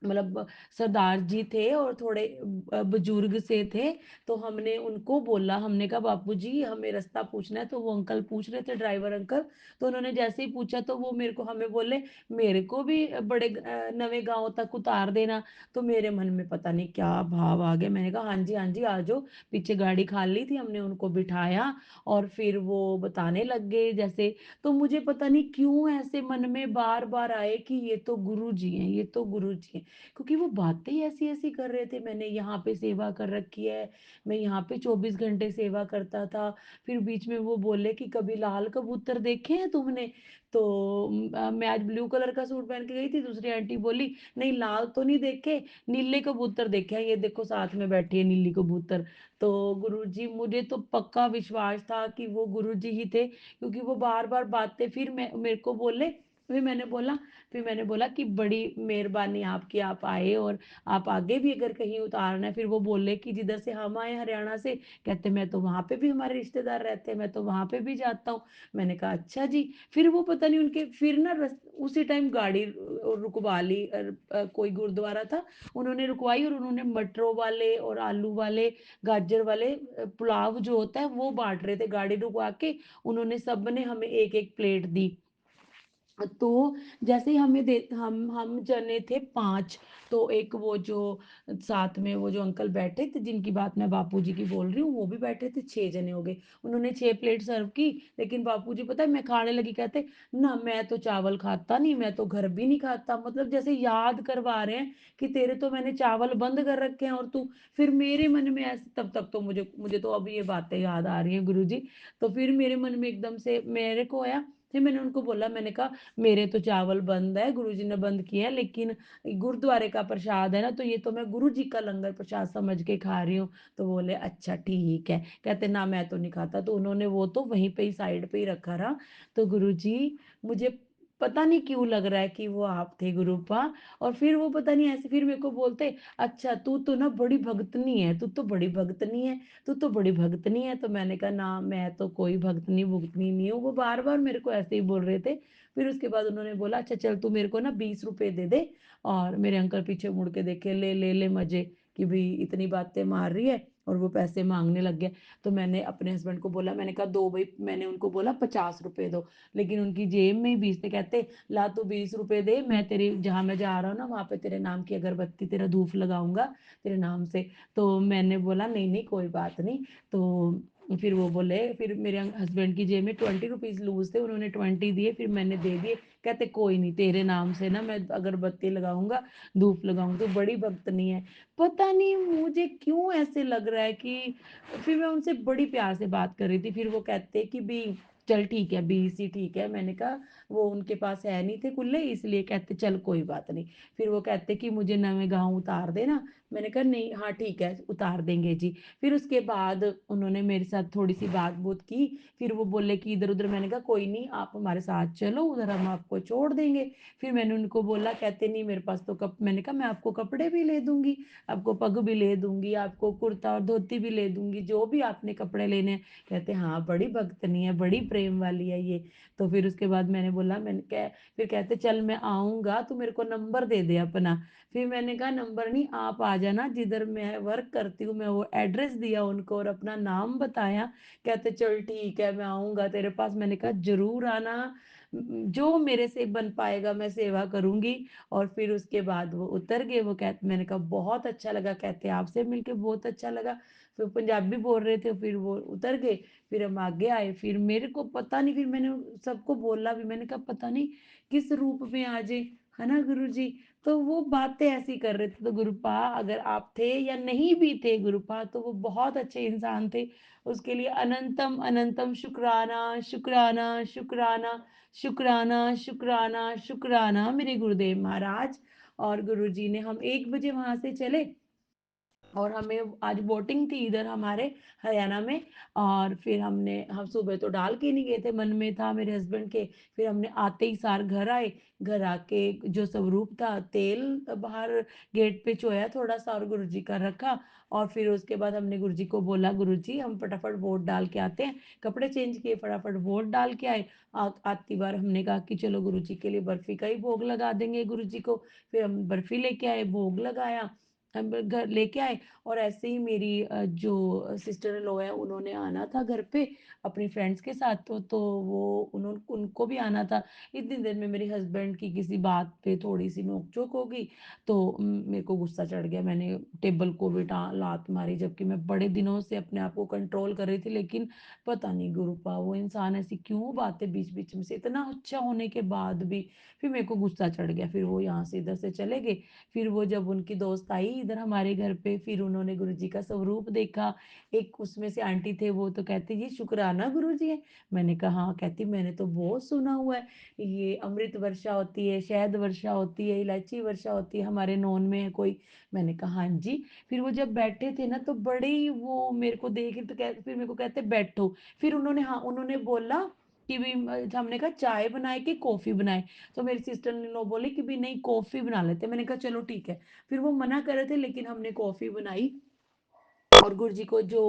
मतलब सरदार जी थे और थोड़े बुजुर्ग से थे। तो हमने उनको बोला, हमने कहा बापू जी हमें रास्ता पूछना है, तो वो अंकल पूछ रहे थे, ड्राइवर अंकल। तो उन्होंने जैसे ही पूछा तो वो मेरे को हमें बोले मेरे को भी बड़े नवे गांव तक उतार देना। तो मेरे मन में पता नहीं क्या भाव आ गया, मैंने कहा हाँ जी आ जाओ। पीछे गाड़ी खाली थी, हमने उनको बिठाया, और फिर वो बताने लग गए जैसे। तो मुझे पता नहीं क्यों ऐसे मन में बार बार आए कि ये तो गुरु जी हैं, ये तो गुरु जी हैं, क्योंकि वो बातें ही ऐसी ऐसी कर रहे थे। मैंने यहाँ पे सेवा कर रखी है, मैं यहाँ पे 24 घंटे सेवा करता था। फिर बीच में वो बोले कि कभी लाल कबूतर देखे हैं तुमने? तो मैं आज ब्लू कलर का सूट पहन के गई थी, दूसरी आंटी बोली नहीं लाल तो नहीं देखे, नीले कबूतर देखे हैं, ये देखो साथ में बैठी है नीली कबूतर। तो गुरुजी, मुझे तो पक्का विश्वास था कि वो गुरुजी ही थे, क्योंकि वो बार बार बातें, फिर मैं मेरे को बोले, फिर मैंने बोला कि बड़ी मेहरबानी आपकी, आप आए, और आप आगे भी अगर कहीं उतारना है। फिर वो बोले कि जिधर से हम आए हरियाणा से, कहते मैं तो वहां पे भी हमारे रिश्तेदार रहते हैं, मैं तो वहां पे भी जाता हूँ। मैंने कहा अच्छा जी। फिर वो पता नहीं उनके फिर ना उसी टाइम गाड़ी रुकवा ली, कोई गुरुद्वारा था, उन्होंने रुकवाई, और उन्होंने मटरों वाले और आलू वाले गाजर वाले पुलाव जो होता है वो बांट रहे थे, गाड़ी रुकवा के उन्होंने सबने हमें एक एक प्लेट दी। तो जैसे ही हमें दे हम जने थे 5। तो एक वो जो साथ में वो जो अंकल बैठे थे जिनकी बात मैं बापूजी की बोल रही हूँ, वो भी बैठे थे, 6 जने हो गए। उन्होंने 6 प्लेट सर्व की, लेकिन बापूजी पता है मैं खाने लगी, कहते ना मैं तो चावल खाता नहीं, मैं तो घर भी नहीं खाता, मतलब जैसे याद करवा रहे हैं कि तेरे तो मैंने चावल बंद कर रखे हैं और तू। फिर मेरे मन में ऐसे, तब तक तो मुझे मुझे तो अब ये बातें याद आ रही हैं गुरु जी। तो फिर मेरे मन में एकदम से मेरे को आया फिर मैंने उनको बोला, मैंने कहा मेरे तो चावल बंद है, गुरुजी ने बंद किया है, लेकिन गुरुद्वारे का प्रसाद है ना, तो ये तो मैं गुरुजी का लंगर प्रसाद समझ के खा रही हूँ। तो बोले अच्छा ठीक है, कहते ना मैं तो नहीं खाता। तो उन्होंने वो तो वहीं पे ही साइड पे ही रखा रहा। तो गुरुजी, मुझे पता नहीं क्यों लग रहा है कि वो आप थे गुरुपा। और फिर वो पता नहीं ऐसे फिर मेरे को बोलते, अच्छा तू तो ना बड़ी भगतनी है, तू तो बड़ी भगतनी है, तू तो बड़ी भगतनी है। तो मैंने कहा ना मैं तो कोई भगतनी भुगतनी नहीं हूँ। वो बार बार मेरे को ऐसे ही बोल रहे थे। फिर उसके बाद उन्होंने बोला अच्छा चल तू मेरे को ना 20 रुपए दे दे। और मेरे अंकल पीछे मुड़ के देखे, ले ले ले मजे, कि भाई इतनी बातें मार रही है और वो पैसे मांगने लग गया। तो मैंने अपने हस्बैंड को बोला, मैंने कहा दो भाई, मैंने उनको बोला 50 रुपए दो। लेकिन उनकी जेब में ही 20 थे। कहते ला तू 20 रुपए दे, मैं तेरे जहां मैं जा रहा हूँ ना वहां पे तेरे नाम की अगरबत्ती तेरा धूप लगाऊंगा तेरे नाम से। तो मैंने बोला नहीं नहीं कोई बात नहीं। तो फिर वो बोले, फिर मेरे हस्बैंड की जेब में 20 रुपीज लूज थे, उन्होंने 20 दिए, फिर मैंने दे दिए। कहते कोई नहीं, तेरे नाम से ना मैं अगरबत्ती लगाऊंगा, धूप लगाऊंगा। तो बड़ी भक्तनी है। पता नहीं मुझे क्यों ऐसे लग रहा है कि फिर मैं उनसे बड़ी प्यार से बात कर रही थी। फिर वो कहते कि भी चल ठीक है, 20 ही ठीक है। मैंने कहा वो उनके पास है नहीं थे खुले, इसलिए कहते चल कोई बात नहीं। फिर वो कहते कि मुझे नवे गांव उतार देना। मैंने कहा नहीं, हाँ ठीक है उतार देंगे जी। फिर उसके बाद उन्होंने मेरे साथ थोड़ी सी बात बूत की। फिर वो बोले कि इधर उधर। मैंने कहा कोई नहीं, आप हमारे साथ चलो, उधर हम आपको छोड़ देंगे। फिर मैंने उनको बोला, कहते नहीं मेरे पास तो मैंने कहा मैं आपको कपड़े भी ले दूंगी, आपको पग भी ले दूंगी, आपको कुर्ता और धोती भी ले दूंगी, जो भी आपने कपड़े लेने हैं। कहते हाँ बड़ी भक्तनी है, बड़ी प्रेम वाली है ये। तो फिर उसके बाद मैंने बोला, मैंने कह फिर कहते चल मैं आऊंगा, तू मेरे को नंबर दे दे अपना। फिर मैंने कहा नंबर नहीं, आप आ जाना जिधर मैं वर्क करती हूँ। मैं वो एड्रेस दिया उनको और अपना नाम बताया। कहते चल ठीक है मैं आऊंगा तेरे पास। मैंने कहा जरूर आना, जो मेरे से बन पाएगा मैं सेवा करूंगी। और फिर उसके बाद वो उतर गए। वो कहते, मैंने कहा बहुत अच्छा लगा, कहते आपसे मिलके बहुत अच्छा लगा। फिर पंजाबी बोल रहे थे, फिर वो उतर गए। फिर हम आगे आए। फिर मेरे को पता नहीं, फिर मैंने सबको बोला भी, मैंने कहा पता नहीं किस रूप में आ जाए, है ना गुरु जी। तो वो बातें ऐसी कर रहे थे। तो गुरुपा अगर आप थे या नहीं भी थे गुरुपा, तो वो बहुत अच्छे इंसान थे। उसके लिए अनंतम अनंतम शुक्राना, शुक्राना, शुक्राना, शुक्राना, शुक्राना, शुक्राना मेरे गुरुदेव महाराज। और गुरु जी ने, हम 1 बजे वहां से चले। और हमें आज बोटिंग थी इधर हमारे हरियाणा में। और फिर हम सुबह तो डाल के नहीं गए थे, मन में था मेरे हस्बैंड के। फिर हमने आते ही सार घर आए। घर आके जो स्वरूप था, तेल बाहर गेट पे चोया थोड़ा सा और गुरुजी का रखा। और फिर उसके बाद हमने गुरुजी को बोला, गुरुजी हम फटाफट वोट डाल के आते हैं। कपड़े चेंज किए, फटाफट वोट डाल के आए। आती बार हमने कहा कि चलो गुरुजी के लिए बर्फी का ही भोग लगा देंगे गुरुजी को। फिर हम बर्फी लेके आए, भोग लगाया, हम घर लेके आए। और ऐसे ही मेरी जो सिस्टर इन लॉ है, उन्होंने आना था घर पे अपनी फ्रेंड्स के साथ। तो वो उन्होंने उनको भी आना था। इतनी देर में मेरे हस्बैंड की किसी बात पे थोड़ी सी नोकझोंक हो गई। तो मेरे को गुस्सा चढ़ गया, मैंने टेबल को भी लात मारी। जबकि मैं बड़े दिनों से अपने आप को कंट्रोल कर रही थी, लेकिन पता नहीं गुरुपा वो इंसान ऐसी क्यों बातें बीच बीच में से, इतना अच्छा होने के बाद भी। फिर मेरे को गुस्सा चढ़ गया, फिर वो यहाँ से इधर से चले गए। फिर वो जब उनकी दोस्त आई इधर हमारे घर पे, फिर उन्होंने गुरुजी का स्वरूप देखा। एक उसमें से आंटी थे, वो तो कहती जी शुक्राना गुरुजी है। मैंने कहा हाँ। कहती मैंने तो बहुत सुना हुआ है, ये अमृत वर्षा होती है, शहद वर्षा होती है, इलायची वर्षा होती है, हमारे नॉन में है कोई। मैंने कहा हाँ जी। फिर वो जब बैठे थे ना, तो बड़े ही वो मेरे को देखे, तो फिर मेरे को कहते बैठो। फिर उन्होंने, हाँ उन्होंने बोला कि भी हमने कहा चाय बनाए कि कॉफी बनाए। तो मेरी सिस्टर ने लो बोली कि भी नहीं कॉफी बना लेते। मैंने कहा चलो ठीक है। फिर वो मना कर रहे थे, लेकिन हमने कॉफी बनाई। और गुरु जी को जो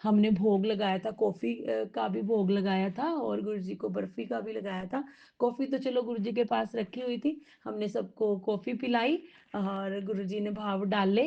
हमने भोग लगाया था, कॉफी का भी भोग लगाया था, और गुरु जी को बर्फी का भी लगाया था। कॉफी तो चलो गुरु जी के पास रखी हुई थी, हमने सबको कॉफी पिलाई। और गुरु जी ने भाव डाले।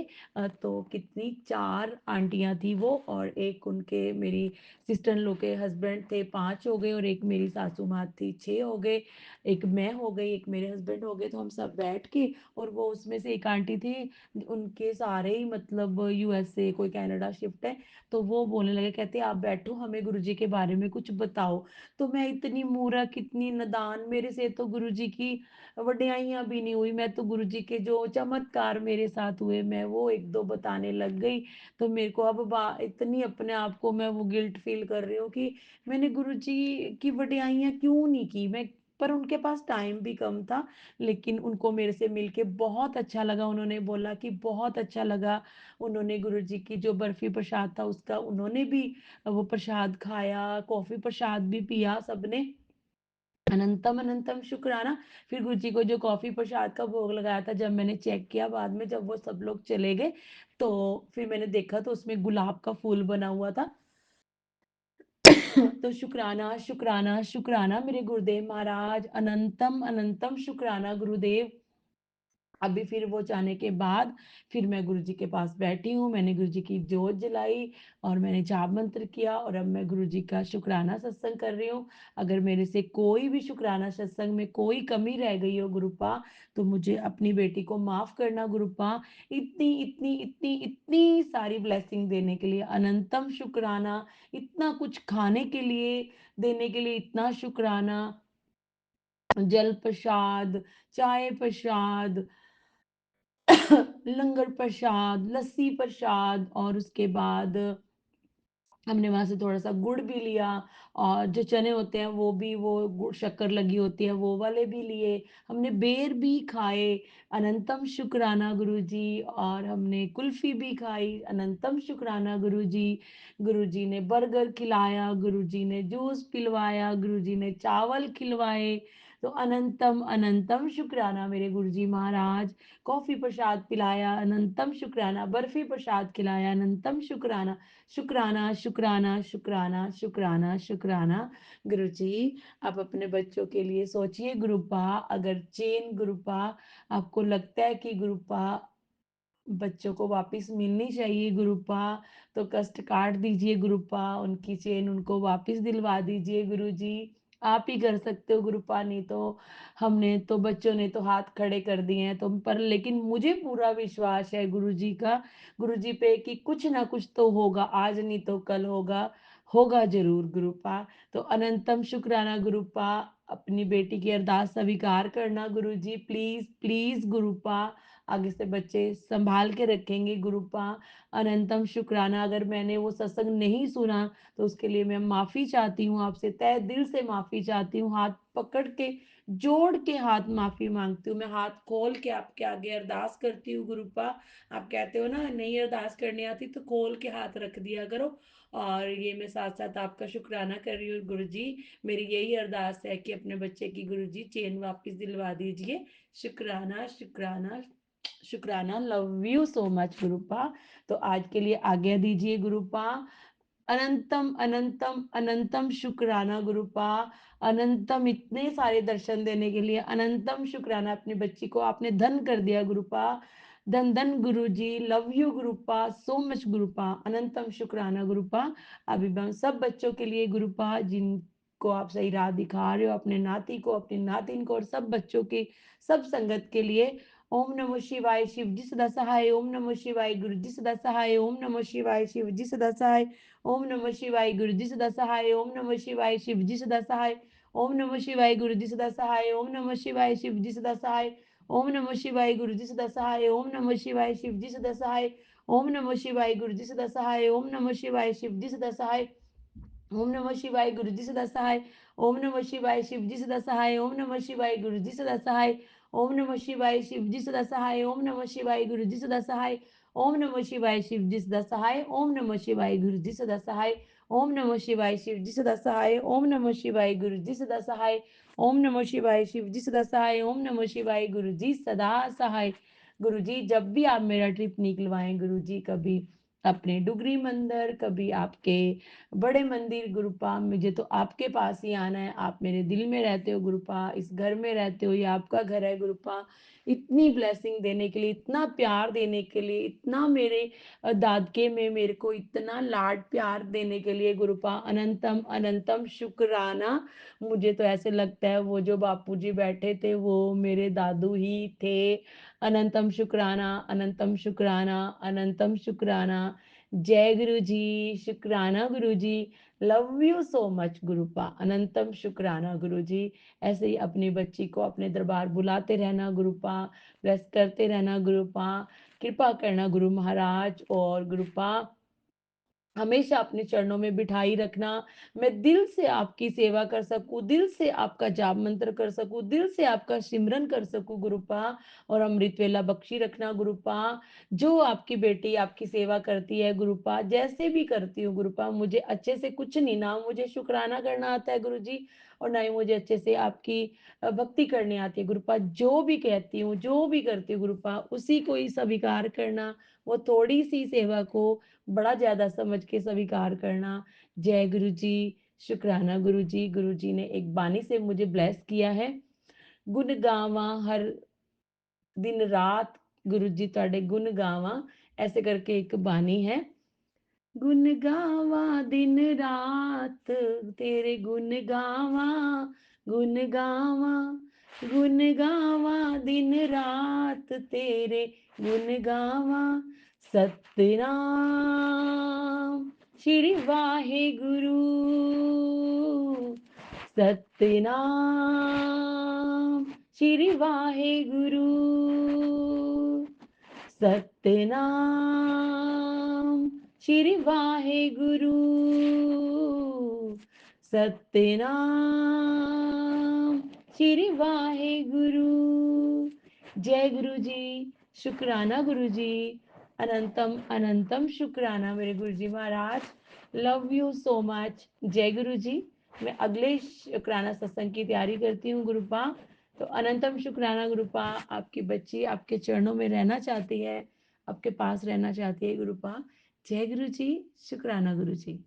तो कितनी, 4 आंटियां थी वो, और एक उनके मेरी सिस्टर इन लॉ के हस्बैंड थे, 5 हो गए। और एक मेरी सासू माँ थी, 6 हो गए। एक मैं हो गई, एक मेरे हस्बैंड हो गए। तो हम सब बैठ के, और वो उसमें से एक आंटी थी, उनके सारे ही मतलब यूएसए कोई कनाडा शिफ्ट है। तो वो बोलने लगे, कहते आप बैठो, हमें गुरुजी के बारे में कुछ बताओ। तो मैं इतनी मूर्ख, इतनी नादान, मेरे से तो गुरुजी की वड्याइयां भी नहीं हुई। मैं तो गुरुजी के जो चमत्कार मेरे साथ हुए, मैं वो 1-2 बताने लग गई। तो मेरे को अब बा इतनी अपने आप को मैं वो गिल्ट फ़ील कर रही हूँ कि मैंने गुरुजी की वडियाइयाँ क्यों नहीं की? मैं पर उनके पास टाइम भी कम था, लेकिन उनको मेरे से मिलके बहुत अच्छा लगा। उन्होंने बोला कि बहुत अच्छा लगा। उन्होंने गुरुजी की जो बर्फ़ी प्रसाद था उसका उन्होंने भी वो प्रसाद खाया, कॉफ़ी प्रसाद भी पिया सबने। अनंतम अनंतम शुक्राना। फिर गुरुजी को जो कॉफ़ी प्रसाद का भोग लगाया था, जब मैंने चेक किया बाद में, जब वो सब लोग चले गए, तो फिर मैंने देखा तो उसमें गुलाब का फूल बना हुआ था। तो शुक्राना, शुक्राना, शुक्राना मेरे गुरुदेव महाराज, अनंतम अनंतम शुक्राना गुरुदेव। अभी फिर वो जाने के बाद फिर मैं गुरुजी के पास बैठी हूँ, मैंने गुरुजी की जोत जलाई और मैंने जाप मंत्र किया और अब मैं गुरुजी का शुक्राना सत्संग कर रही हूँ। अगर मेरे से कोई भी शुक्राना सत्संग में कोई कमी रह गई हो गुरुपा, तो मुझे अपनी बेटी को माफ़ करना गुरुपा। इतनी, इतनी, इतनी, इतनी सारी ब्लेसिंग देने के लिए अनंतम शुक्राना, इतना कुछ खाने के लिए देने के लिए इतना शुक्राना, जल प्रसाद, चाय प्रसाद, लंगर प्रसाद, लस्सी प्रसाद और उसके बाद हमने वहाँ से थोड़ा-सा गुड़ भी लिया और जो चने होते हैं वो भी वो गुड़ शक्कर लगी होती है वो वाले भी लिए। हमने बेर भी खाए, अनंतम शुक्राना गुरुजी और हमने कुल्फ़ी भी खाई, अनंतम शुक्राना गुरुजी। गुरुजी ने बर्गर खिलाया, गुरुजी ने जूस पिलवाया, गुरुजी ने चावल खिलवाए, तो अनंतम अनंतम शुक्राना मेरे गुरुजी महाराज। कॉफ़ी प्रसाद पिलाया, अनंतम शुक्राना, बर्फ़ी प्रसाद खिलाया, अनंतम शुक्राना। शुक्राना, शुक्राना, शुक्राना, शुक्राना, शुक्राना। गुरुजी, आप अपने बच्चों के लिए सोचिए गुरुपा, अगर चेन गुरुपा आपको लगता है कि गुरुपा बच्चों को वापस मिलनी चाहिए गुरुपा, तो कष्ट काट दीजिए गुरुपा, उनकी चेन उनको वापस दिलवा दीजिए गुरुजी। आप ही कर सकते हो गुरुपा, नहीं तो हमने तो बच्चों ने तो हाथ खड़े कर दिए हैं, तो पर लेकिन मुझे पूरा विश्वास है गुरुजी का, गुरुजी पे कि कुछ ना कुछ तो होगा, आज नहीं तो कल होगा, होगा ज़रूर गुरुपा। तो अनंतम शुक्राना गुरुपा, अपनी बेटी की अरदास स्वीकार करना गुरुजी, प्लीज़, प्लीज़ गुरुपा। आगे से बच्चे सँभाल के रखेंगे गुरुपा। अनंतम शुक्राना, अगर मैंने वो सत्संग नहीं सुना तो उसके लिए मैं माफ़ी चाहती हूँ आपसे, तहे दिल से माफ़ी चाहती हूँ। हाथ पकड़ के, जोड़ के हाथ माफ़ी माँगती हूँ। मैं हाथ खोल के आपके आगे अरदास करती हूँ गुरुपा। आप कहते हो ना नहीं अरदास करनी आती तो खोल के हाथ रख दिया करो। और ये मैं साथ-साथ आपका शुक्राना कर रही हूँ गुरुजी। मेरी यही अरदास है कि अपने बच्चे की गुरुजी चेन वापस दिलवा दीजिए। शुक्राना, शुक्राना, शुक्राना। Love you so much गुरुपा। तो आज के लिए आज्ञा दीजिए गुरुपा। अनंतम अनंतम अनंतम शुक्राना गुरुपा। अनंतम इतने सारे दर्शन देने के लिए अनंतम शुक्राना। अपनी बच्ची को आपने धन कर दिया गुरुपा। धन धन Guru ji, love you Gurupa, so much Gurupa, अनंतम शुक्राना गुरुपा। अभी हम सब बच्चों के लिए गुरुपा जिनको आप सही राह दिखा रहे हो, अपने नाती को, अपनी नातिन को और सब बच्चों की सब संगत के लिए ओम नमः शिवाय, शिव जी सदा सहाय। ओम नमः शिवाय, गुरु जी सदा सहाय। ओम नमः शिवाय, शिव जी सदा सहाय। ओम नमः शिवाय, गुरु जी सदा सहाय। ओम नमः शिवाय, शिव जी सदा सहाय। ओम नमः शिवाय, गुरु जी सदा सहाय। ओम नमः शिवाय, शिव जी सदा सहाय। ओम नमः शिवाय, गुरु जी सदा सहाय। ओम नमः शिवाय, शिव जी सदा सहाय। ओम नमः शिवाय, गुरु जी सदा सहाय। ओम नमः शिवाय, शिव जी सदा सहाय। ओम नमः शिवाय, गुरु जी सदा सहाय। ओम नमः शिवाय, शिव जी सदा सहाय। ओम नमः शिवाय, गुरु जी सदा सहाय। ओम नमः शिवाय, शिव जी सदा सहाय। ओम नमः शिवाय, गुरु जी सदा सहाय। ओम नमः शिवाय, शिव जी सदा सहाय। ओम नमः शिवाय, गुरु जी सदा सहाय। ओम नमः शिवाय, शिव जी सदा सहाय। ओम नमः शिवाय, गुरु जी सदा सहाय। ओम नमः शिवाय, शिव जी सदा सहाय। ओम नमः शिवाय, गुरु जी सदा सहाय। गुरु जी, जब भी आप मेरा ट्रिप निकलवाएं गुरु जी, कभी अपने डुगरी मंदिर, कभी आपके बड़े मंदिर गुरुपा, मुझे तो आपके पास ही आना है। आप मेरे दिल में रहते हो गुरुपा, इस घर में रहते हो, ये आपका घर है गुरुपा। इतनी ब्लेसिंग देने के लिए, इतना प्यार देने के लिए, इतना मेरे दादके में मेरे को इतना लाड प्यार देने के लिए गुरुपा, अनंतम अनंतम शुक्राना। मुझे तो ऐसे लगता है वो जो बापूजी बैठे थे वो मेरे दादू ही थे। अनंतम शुक्राना, अनंतम शुक्राना, अनंतम शुक्राना। जय गुरु जी, शुक्राना गुरु ji, love you so much Gurupa, अनंतम शुक्राना गुरु जी। ऐसे ही अपनी बच्ची को अपने दरबार बुलाते रहना गुरुपा, ब्लेस करते रहना गुरुपा, कृपा करना गुरु महाराज, और गुरुपा हमेशा अपने चरणों में बिठाई रखना। मैं दिल से आपकी सेवा कर सकूं, दिल से आपका जाप मंत्र कर सकूं, दिल से आपका सिमरन कर सकूं गुरुपा, और अमृत वेला बख्शी रखना गुरुपा। जो आपकी बेटी आपकी सेवा करती है गुरुपा, जैसे भी करती हूँ गुरुपा, मुझे अच्छे से कुछ नहीं, ना मुझे शुक्राना करना आता है गुरु जी, और ना ही मुझे अच्छे से आपकी भक्ति करनी आती है गुरुपा। जो भी कहती हूँ, जो भी करती हूँ गुरुपा, उसी को ही स्वीकार करना, वो थोड़ी सी सेवा को बड़ा ज्यादा समझ के स्वीकार करना। जय गुरु जी, शुक्राना गुरु जी। गुरु जी ने एक बानी से मुझे ब्लेस किया है, गुण गावा हर दिन रात, गुरु जी ਤੁਹਾਡੇ गुण गावा, ऐसे करके एक बानी है। गुण गावा दिन रात तेरे गुण गावा, गुण गावा, गुण गावा दिन रात तेरे गुण गावा। सतनाम श्री वाहे गुरु, सतनाम श्री वाहे गुरु, सतनाम श्री वाहे गुरु, सतनाम श्री वाहे गुरु। जय गुरु जी, शुक्राना गुरु जी, अनंतम अनंतम शुक्राना मेरे गुरु जी महाराज, लव यू सो मच। जय गुरु जी। मैं अगले शुक्राना सत्संग की तैयारी करती हूँ गुरुपा। तो अनंतम शुक्राना गुरुपा, आपकी बच्ची आपके चरणों में रहना चाहती है, आपके पास रहना चाहती है गुरुपा। जय गुरु जी, शुक्राना गुरु जी।